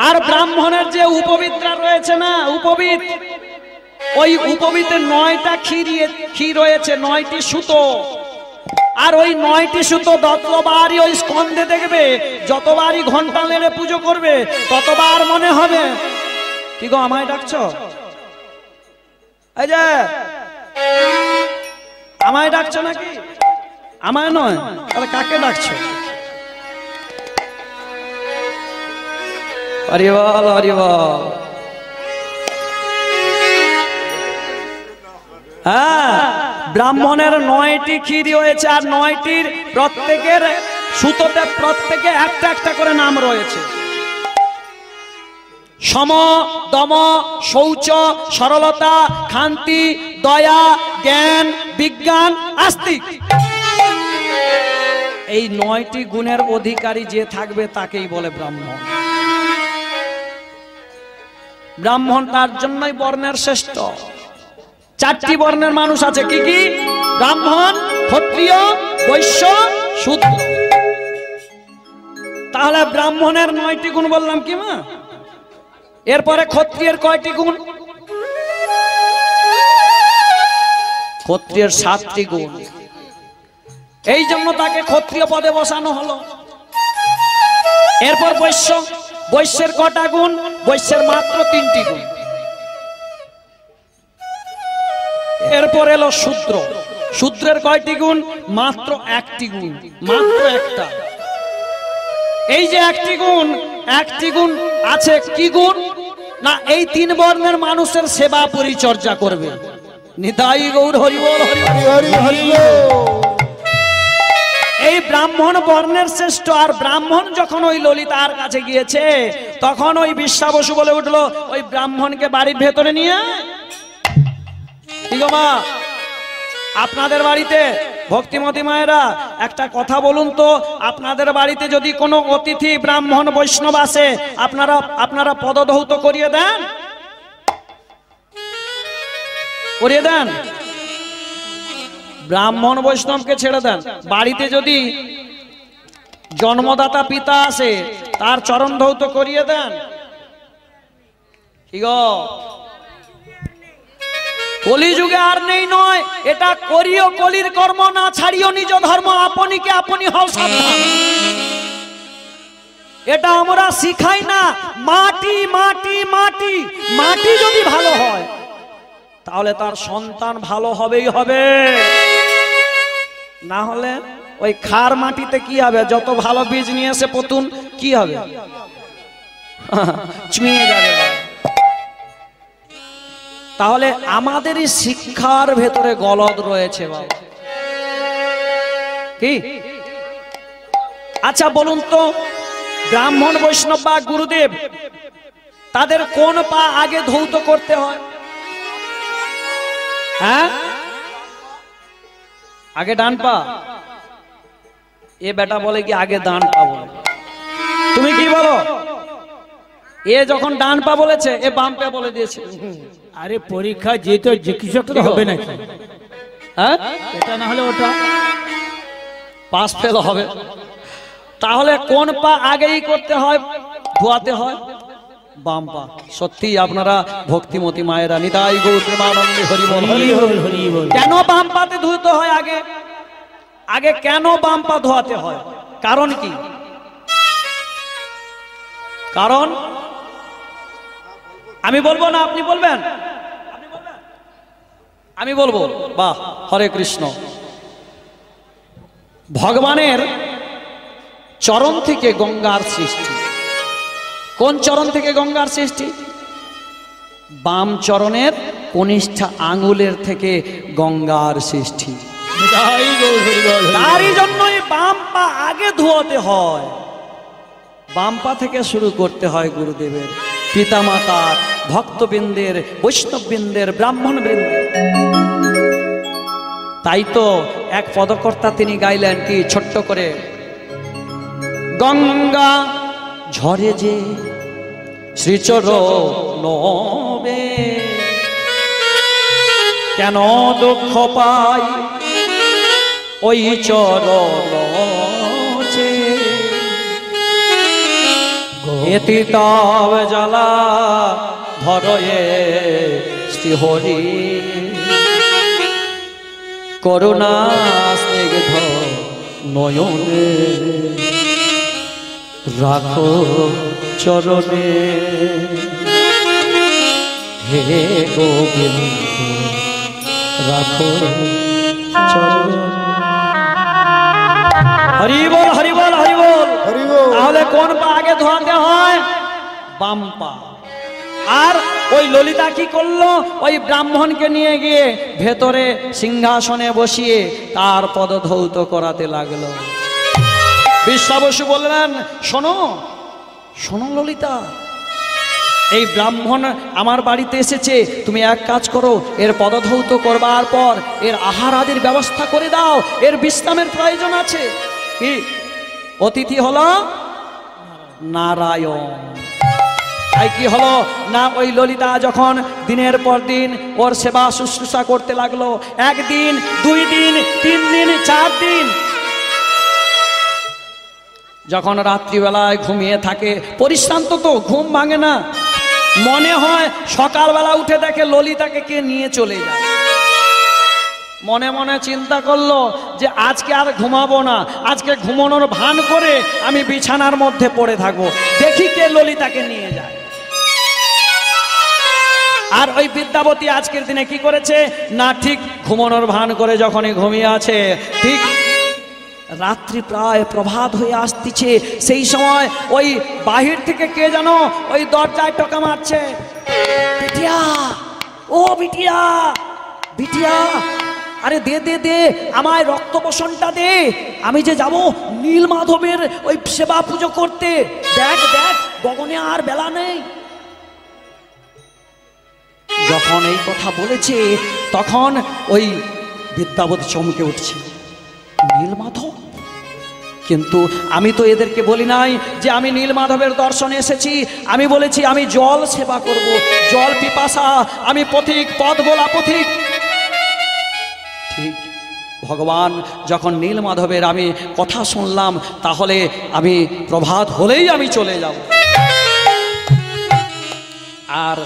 A: আর ব্রাহ্মণের যে উপবিদ্রা রয়েছে না, উপবিদ, ওই উপবিদের 9টা খি রয়েছে, 9টি সুতো। আর ওই 9টি সুতো যতবারই ওই স্কন্ধে দেখবে, যতবারই ঘন্টা নেড়ে পুজো করবে, ততবার মনে হবে। কি গো, আমায় ডাকছো? এই যে আমায় ডাকছো নাকি? আমায় নয়, তাহলে কাকে ডাকছো? হরি বল, হরি বল। হ্যাঁ, ব্রাহ্মণের 9টি ক্ষীর রয়েছে, আর 9টির প্রত্যেকের সুতোতে প্রত্যেকে একটা একটা করে নাম রয়েছে। সম, দম, শৌচ, সরলতা, শান্তি, দয়া, জ্ঞান, বিজ্ঞান, আস্তিক। এই 9টি গুণের অধিকারী যে থাকবে তাকেই বলে ব্রাহ্মণ। ব্রাহ্মণ তার জন্যই বর্ণের শ্রেষ্ঠ। 4টি বর্ণের মানুষ আছে, কি কি? ব্রাহ্মণ, ক্ষত্রিয়, বৈশ্য, শূদ্র। তাহলে ব্রাহ্মণের 9টি গুণ বললাম কি মা? এরপরে ক্ষত্রিয়ের কয়টি গুণ? ক্ষত্রিয়ের 7টি গুণ। এই জন্য তাকে ক্ষত্রিয় পদে বসানো হলো। এরপর বৈশ্য, বৈশ্যের কটা গুণ? বৈশ্যের মাত্র 3টি গুণ। এরপর এলো শূদ্র, শূদ্রের কয়টি গুণ? মাত্র 1টি গুণ, মাত্র একটা। এই যে 1টি গুণ, 1টি গুণ আছে, কি গুণ না? এই 3 বর্ণের মানুষের সেবা পরিচর্যা করবে। নিতাই গৌর হরি বল, হরি বল।
B: হরি হরি
A: এই ব্রাহ্মণ বর্ণের শ্রেষ্ঠ। আর ব্রাহ্মণ যখন ওই ললিতার কাছে গিয়েছে, তখন ওই বিশ্বা বসু বলে উঠলো, ওই ব্রাহ্মণকে বাড়ির ভেতরে নিয়ে। ঠিক মা, আপনাদের বাড়িতে ভক্তিমতী মায়েরা একটা কথা বলুন তো, আপনাদের বাড়িতে যদি কোনো অতিথি ব্রাহ্মণ বৈষ্ণব আসে, আপনারা পদধৌত করিয়ে দেন? করিয়ে দেন? ব্রাহ্মণ বৈষ্ণবকে ছেড়ে দেন, বাড়িতে যদি জন্মদাতা পিতা আসে, তার চরণ ধৌত করিয়ে দেন? কি গো, কলিযুগে আর নেই নয়, এটা করিও কলির কর্ম, না ছাড়িও নিজ ধর্ম, আপনিকে আপনি হও সাবধান। এটা আমরা শিখাই না। মাটি মাটি মাটি, মাটি যদি ভালো হয় তাহলে তার সন্তান ভালো হবেই হবে। না হলে ওই খার মাটিতে কি হবে? যত ভালো বীজ নিয়ে এসে পুতুন, কি হবে? চুমিয়ে যাবে। তাহলে আমাদের এই শিক্ষার ভেতরে গলদ রয়েছে বাবা। কি? আচ্ছা বলুন তো, ব্রাহ্মণ বৈষ্ণব বা গুরুদেব, তাদের কোন পা আগে ধৌত করতে হয়? হ্যাঁ, আগে ডান পা। এ বেটা বলে কি আগে ডান পা বলে? তুমি কি বলো? এ যখন ডান পা বলেছে, এ বাম পা বলে দিয়েছে।
C: আরে পরীক্ষা যেহেতু যে কিছু তো হবে নাকি?
A: হ্যাঁ,
C: এটা না হলে ওটা
A: পাস ফেল হবে। তাহলে কোন পা আগেই করতে হয়, ধোয়াতে হয়? বাম পা। সত্যি আপনারা ভক্তিমতী মায়েরা, নিতাই গৌর প্রেমানন্দে হরি বল, হরি বল, হরি বল। কেন বাম পাতে ধুতে হয় আগে? আগে কেন বাম পা ধোয়াতে হয়? কারণ কি? কারণ আমি বলবো না, আপনি বলবেন? আমি বলবো। বাহ, হরে কৃষ্ণ। ভগবানের চরণ থেকে গঙ্গার সৃষ্টি। কোন চরণ থেকে গঙ্গার সৃষ্টি? বাম চরণের কনিষ্ঠ আঙ্গুলের থেকে গঙ্গার সৃষ্টি।
C: তাই গো, হরি বল, হরি বল।
A: তারই জন্যই বাম পা আগে ধোয়াতে হয়, বাম পা থেকে শুরু করতে হয় গুরুদেবের, পিতামাতার, ভক্তবৃন্দের, বৈষ্ণববৃন্দের, ব্রাহ্মণবৃন্দের। তাই তো এক পদকর্তা তিনি গাইলেন কি ছোট্ট করে, গঙ্গা ঝরে যে শ্রীচরণ নবে, কেন দুঃখ পাই ওই চরণ চে, এতি তব জ্বালা ধরয়ে শ্রীহরি, করুণা স্নিগ্ধ নয়নে রাখো চরণে, হে গোবিন্দ রাখো চরণে। হরি বল, হরি বল, হরি বল।
B: হরি বল।
A: তাহলে কোন পা আগে ধোয়াতে হয়? বাম পা। আর ওই ললিতা কি করলো? ওই ব্রাহ্মণকে নিয়ে গিয়ে ভেতরে সিংহাসনে বসিয়ে তার পদধৌত করাতে লাগলো। বিশ্বাবসু বললেন, শোনো শোনো ললিতা, এই ব্রাহ্মণ আমার বাড়িতে এসেছে, তুমি এক কাজ করো, এর পদধৌত করবার পর এর আহার আদির ব্যবস্থা করে দাও, এর বিশ্রামের প্রয়োজন আছে। কি অতিথি হলো নারায়ণ। তাই কি হলো না, ওই ললিতা যখন দিনের পর দিন ওর সেবা শুশ্রূষা করতে লাগলো, একদিন, 2 দিন, 3 দিন, 4 দিন, যখন রাত্রিবেলায় ঘুমিয়ে থাকে, পরিশ্রান্ত তো, ঘুম ভাঙে না, মনে হয় সকালবেলা উঠে দেখে ললিতাকে কে নিয়ে চলে যায়। মনে মনে চিন্তা করলো যে আজকে আর ঘুমাবো না, আজকে ঘুমানোর ভান করে আমি বিছানার মধ্যে পড়ে থাকবো, দেখি কে ললিতাকে নিয়ে যায়। আর ওই বিদ্যাবতী আজকের দিনে কি করেছে না, ঠিক ঘুমানোর ভান করে যখনই ঘুমিয়ে আছে, ঠিক রাত্রি প্রায় প্রভাত হয়ে আসতেছে, সেই সময় ওই বাহির থেকে কে যেন ওই দরজায় টোকা মারছে, বিটিয়া, ও বিটিয়া, বিটিয়া, আরে দে দে দে আমায় রক্ত পোষণটা দে, আমি যে যাব নীলমাধবের ওই সেবা পুজো করতে, দেখ দেখ গগনে আর বেলা নেই। যখন এই কথা বলেছে তখন ওই বিদ্যাবতী চমকে উঠছে, নীলমাধব? কিন্তু আমি তো এদেরকে বলি নাই যে আমি নীলমাধবের দর্শনে এসেছি, আমি বলেছি আমি জল সেবা করব, জল পিপাসা, আমি পথিক, পথ বলা পথিক। ঠিক ভগবান যখন নীলমাধবের আমি কথা শুনলাম, তাহলে আমি প্রভাত হলেই আমি চলে যাব। আর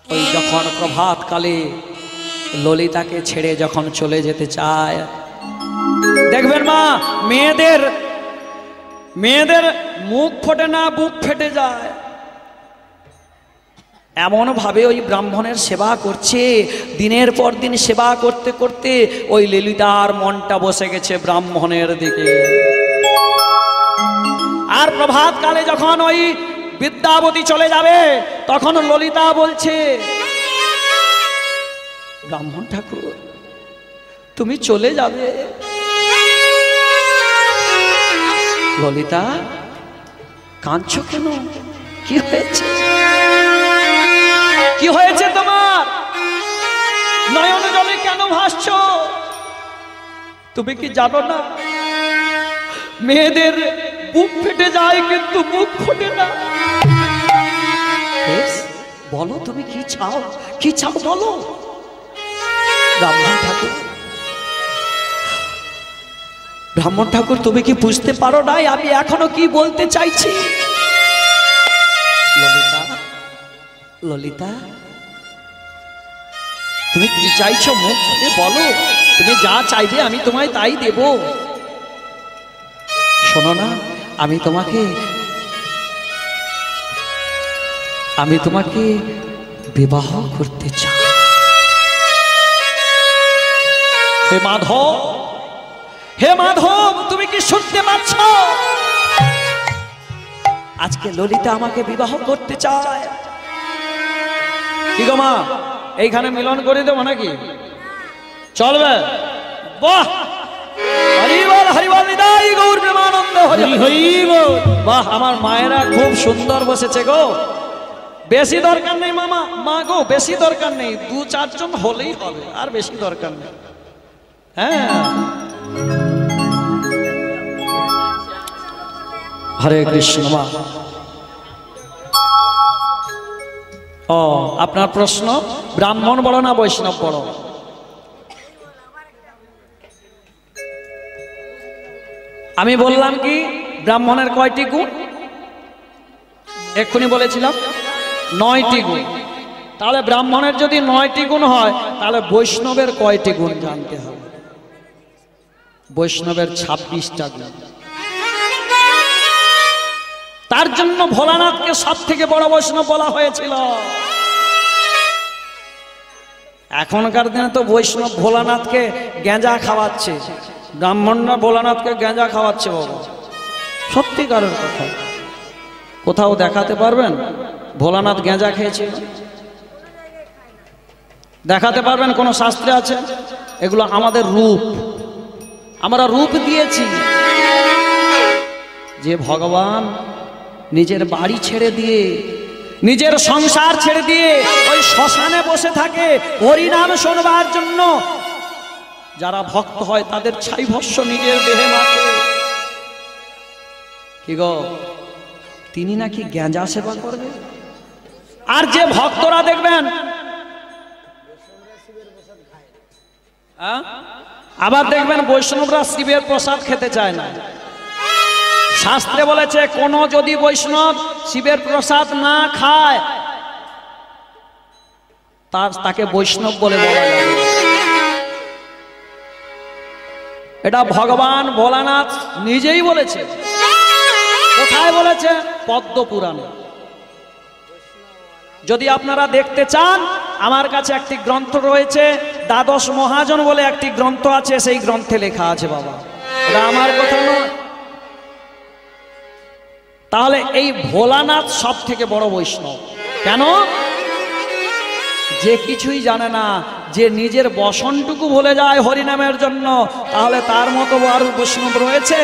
A: ওই যখন প্রভাতকালে ললিতাকে ছেড়ে যখন চলে যেতে চায়, দেখবেন মা, মেয়েদের মুখ ফোটে না, বুক ফেটে যায়, এমন ভাবে ওই ব্রাহ্মণের সেবা করছে। দিনের পর দিন সেবা করতে করতে ওই ললিতার মনটা বসে গেছে ব্রাহ্মণের দিকে। আর প্রভাতকালে যখন ওই বিদ্যাবতী চলে যাবে, তখন ললিতা বলছে, ব্রাহ্মণ ঠাকুর তুমি চলে যাবে? ললিতা কাঁদছো কেন? কি হয়েছে? কি হয়েছে তোমার? নয়ন জলে কেন ভাসছো? তুমি কি জানো না, মেয়েদের বুক ফেটে যায় কিন্তু মুখ ফোটে না। বলো তুমি কি চাও, কি চাও বলো। ব্রাহ্মণ ঠাকুর, ব্রাহ্মণ ঠাকুর তুমি কি বুঝতে পারো নাই আমি এখনো কি বলতে চাইছি? ললিতা, ললিতা তুমি কি চাইছো মুখ ফুটে বলো, তুমি যা চাইবে আমি তোমায় তাই দেব। শোনো না, আমি তোমাকে বিবাহ করতে চাই। হে মাধব, হে মাধব তুমি কি শুনতে পাচ্ছ? আজকে ললিতা আমাকে বিবাহ করতে চায়। কি গো মা, এইখানে মিলন করে দেবো নাকি? চলবে? বাহ, হরি বল নিতাই গৌর প্রেমানন্দ হরি
C: হরি বল।
A: বাহ, আমার মায়েরা খুব সুন্দর বসেছে গো। বেশি দরকার নেই মামা, মা গো বেশি দরকার নেই, 2-4 জন হলেই হবে, আর বেশি দরকার নেই। হ্যাঁ, হরে কৃষ্ণ। মা, ও আপনার প্রশ্ন, ব্রাহ্মণ বড় না বৈষ্ণব বড়? আমি বললাম কি ব্রাহ্মণের কয়টি গুণ? এক্ষুনি বলেছিলাম 9টি গুণ। তাহলে ব্রাহ্মণের যদি 9টি গুণ হয়, তাহলে বৈষ্ণবের কয়টি গুণ জানতে হবে? বৈষ্ণবের 26টা গুণ। তার জন্য ভোলানাথকে সব থেকে বড় বৈষ্ণব বলা হয়েছিল। এখনকার দিনে তো বৈষ্ণব ভোলানাথকে গেঁজা খাওয়াচ্ছে, ব্রাহ্মণরা ভোলানাথকে গেঁজা খাওয়াচ্ছে। বাবা, সত্যিকারের কথা, কোথাও দেখাতে পারবেন ভোলানাথ গেঁজা খেয়েছিল? দেখাতে পারবেন কোন শাস্ত্রে আছে? এগুলো আমাদের রূপ, আমরা রূপ দিয়েছি। যে ভগবান নিজের বাড়ি ছেড়ে দিয়ে, নিজের সংসার ছেড়ে দিয়ে ওই শ্মশানে বসে থাকে হরিনাম শোনবার জন্য, যারা ভক্ত হয় তাদের ছাই ভস্য নিজের দেহে মাখে। কি গো, তিনি নাকি গেঁজা সেবা করবে? আর যে ভক্তরা দেখবেন, আবার দেখবেন বৈষ্ণবরা শিবের প্রসাদ খেতে চায় না। শাস্ত্রে বলেছে কোন যদি বৈষ্ণব শিবের প্রসাদ না খায়, তাকে বৈষ্ণব বলে বলা যায়। এটা ভগবান ভোলানাথ নিজেই বলেছে। কোথায় বলেছে? পদ্ম পুরাণে। যদি আপনারা দেখতে চান, আমার কাছে একটি গ্রন্থ রয়েছে, দ্বাদশ মহাজন বলে একটি গ্রন্থ আছে, সেই গ্রন্থে লেখা আছে। বাবা, এটা আমার কথা নয়। তাহলে এই ভোলানাথ সব থেকে বড় বৈষ্ণব। কেন? যে কিছুই জানে না, যে নিজের বসনটুকু ভুলে যায় হরিনামের জন্য, তাহলে তার মতো আর বৈষ্ণব রয়েছে?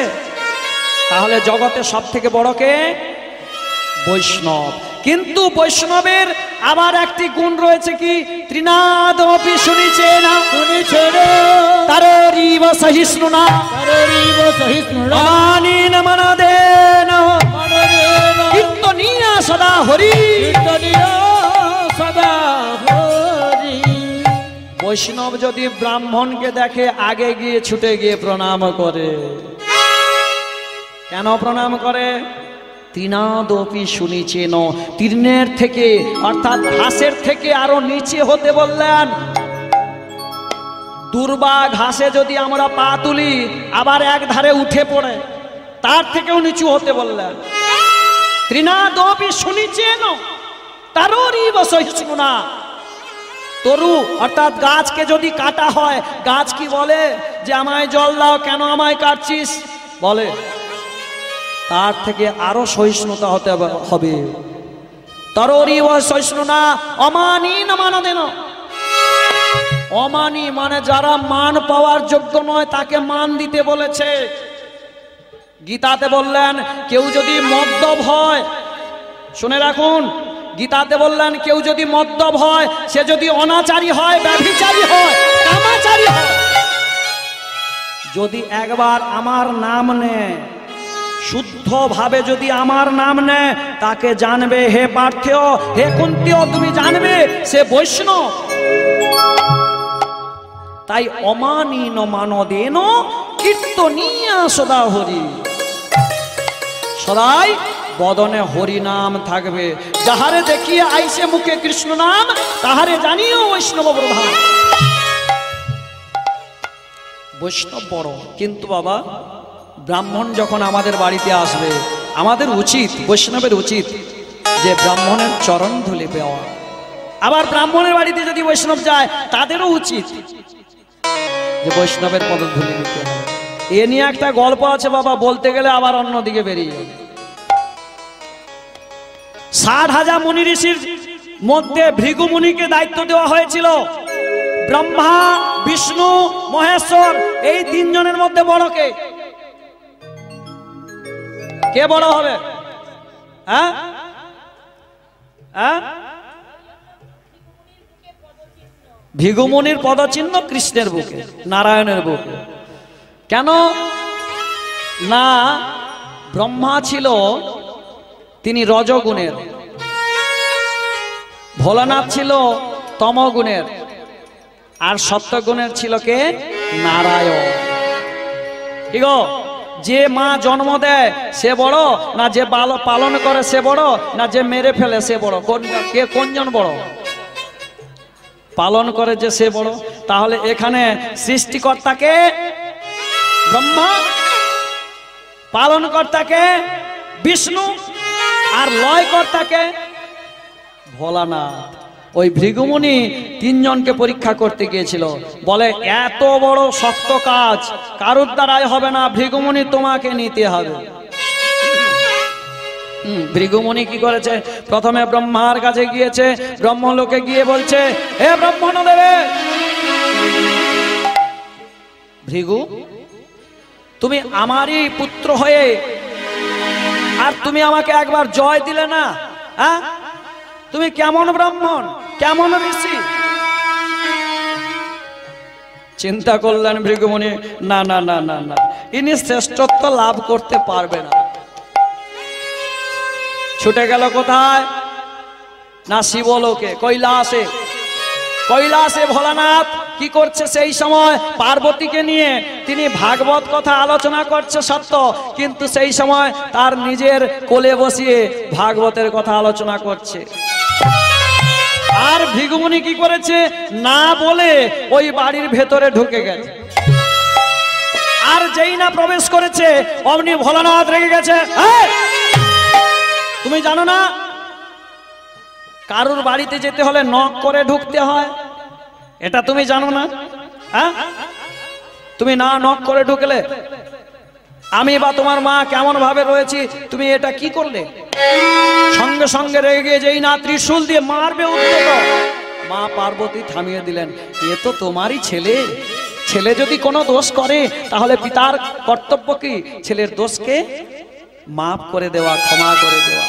A: তাহলে জগতে সব থেকে বড় কে? বৈষ্ণব। কিন্তু বৈষ্ণবের আবার একটি গুণ রয়েছে, কি? ত্রিনাদপি শুনিছে না,
C: শুনিছে না,
A: তাররিব সহিষ্ণু না,
C: তাররিব সহিষ্ণু না,
A: অমানীন মনদেন
C: মনদেন
A: কীর্তনীয়া সদা হরি,
C: কীর্তনীয়া সদা হরি।
A: বৈষ্ণব যদি ব্রাহ্মণকে দেখে আগে গিয়ে ছুটে গিয়ে প্রণাম করে। কেন প্রণাম করে? তৃণাদপি শুনিছেন, তৃণের থেকে অর্থাৎ ঘাসের থেকে আরো নিচে হতে বললেন। দুর্বা ঘাসে যদি আমরা পা তুলি, আবার এক ধারে উঠে পড়ে, তার থেকেও নিচু হতে বললেন। তৃণাদপি শুনিছেন তাররিব সহিষ্ণু না। তরু অর্থাৎ গাছকে যদি কাটা হয়, গাছ কি বলে যে আমায় জল দাও, কেন আমায় কাটছিস? বলে। তার থেকে আরো সহিষ্ণুতা হতে হবে। তররিব সহিষ্ণু না, অমানীন মানদেন। অমানী মানে যারা মান পাওয়ার যোগ্য নয়, তাকে মান দিতে বলেছে। গীতাতে বললেন কেউ যদি মদ্যপ হয়, শুনে রাখুন, গীতাতে বললেন কেউ যদি মদ্যপ হয়, সে যদি অনাচারী হয়, ব্যভিচারী হয়, কামাচারী হয়, যদি একবার আমার নাম নেয়, শুদ্ধ ভাবে যদি আমার নাম নেয়, তাকে জানবে হে পার্থেয়, হে কুন্তীয়, তুমি জানবে সে বৈষ্ণব। তাই অমানীন মানদেন কীর্তনীয়া সদা হরি। সদাই বদনে হরি নাম থাকবে। যাহারে দেখিয়ে আইসে মুখে কৃষ্ণ নাম, তাহারে জানিও বৈষ্ণব প্রধান। বৈষ্ণব বড়। কিন্তু বাবা, ব্রাহ্মণ যখন আমাদের বাড়িতে আসবে, আমাদের উচিত, বৈষ্ণবের উচিত যে ব্রাহ্মণের চরণ ধুলি দেওয়া। আবার ব্রাহ্মণের বাড়িতে যদি বৈষ্ণব যায়, তাদেরও উচিত যে বৈষ্ণবের পদধূলি দিতে হবে। এ নিয়ে একটা গল্প আছে বাবা, বলতে গেলে আবার অন্যদিকে বেরিয়ে যাবে। 60,000 মুনি ঋষির মধ্যে ভৃগু মুনিকে দায়িত্ব দেওয়া হয়েছিল। ব্রহ্মা বিষ্ণু, মহেশ্বর, এই তিনজনের মধ্যে বড় কে? কে বড় হবে? হ্যাঁ হ্যাঁ, ভৃগুমুনির পদচিহ্ন কৃষ্ণের বুকে, নারায়ণের বুকে। কেন না? ব্রহ্মা ছিল তিনি রজগুণের, ভোলানাথ ছিল তমগুণের, আর সত্যগুণের ছিল কে? নারায়ণ। ঠিক, যে মা জন্ম দেয় সে বড়, না যে পালন করে সে বড়, না যে মেরে ফেলে সে বড়? কোনজন বড়? পালন করে যে সে বড়। তাহলে এখানে সৃষ্টিকর্তাকে ব্রহ্মা, পালনকর্তাকে বিষ্ণু, আর লয়কর্তাকে ভোলানাথ। ওই ভৃগুমুনি তিনজনকে পরীক্ষা করতে গিয়েছিল, বলে এত বড় শক্ত কাজ কারুর দ্বারাই হবে না, ভৃগুমুনি তোমাকে নিতে হবে। ভৃগুমুনি কি করেছে? প্রথমে ব্রহ্মার কাছে গিয়েছে, ব্রহ্মলোকে গিয়ে বলছে, হে ব্রহ্মণদেবে, ভৃগু তুমি আমারই পুত্র হয়ে আর তুমি আমাকে একবার জয় দিলে না, হ্যাঁ? তুমি কেমন ব্রাহ্মণ, কেমন ঋষি? চিন্তা করলেন ভৃগুমুনি, না না না না না, ইনি শ্রেষ্ঠত্ব লাভ করতে পারবে না। ছুটে গেল কোথায়? না শিবলোকে, কৈলাসে। কৈলাসে ভোলানাথ কি করছে? সেই সময় পার্বতীকে নিয়ে তিনি ভাগবত কথা আলোচনা করছে সত্য, কিন্তু সেই সময় তার নিজের কোলে বসিয়ে ভাগবতের কথা আলোচনা করছে। আর ভৃগুমুনি কি করেছে? না বলে ওই বাড়ির ভেতরে ঢুকে গেছে। আর যেই না প্রবেশ করেছে অমনি ভোলানাথ রেগে গেছে। তুমি জানো না কারুর বাড়িতে যেতে হলে নক করে ঢুকতে হয়? এটা তুমি জানো না? হ্যাঁ, তুমি না নক করে ঢুকলে আমি বা তোমার মা কেমন ভাবে রয়েছি, তুমি এটা কি করলে? সঙ্গে সঙ্গে রেগে গিয়ে যেই না ত্রিশূল দিয়ে মারবে উদ্যত, মা পার্বতী থামিয়ে দিলেন, এ তো তোমারই ছেলে, ছেলে যদি কোনো দোষ করে তাহলে পিতার কর্তব্য কি ছেলের দোষকে মাফ করে দেওয়া, ক্ষমা করে দেওয়া।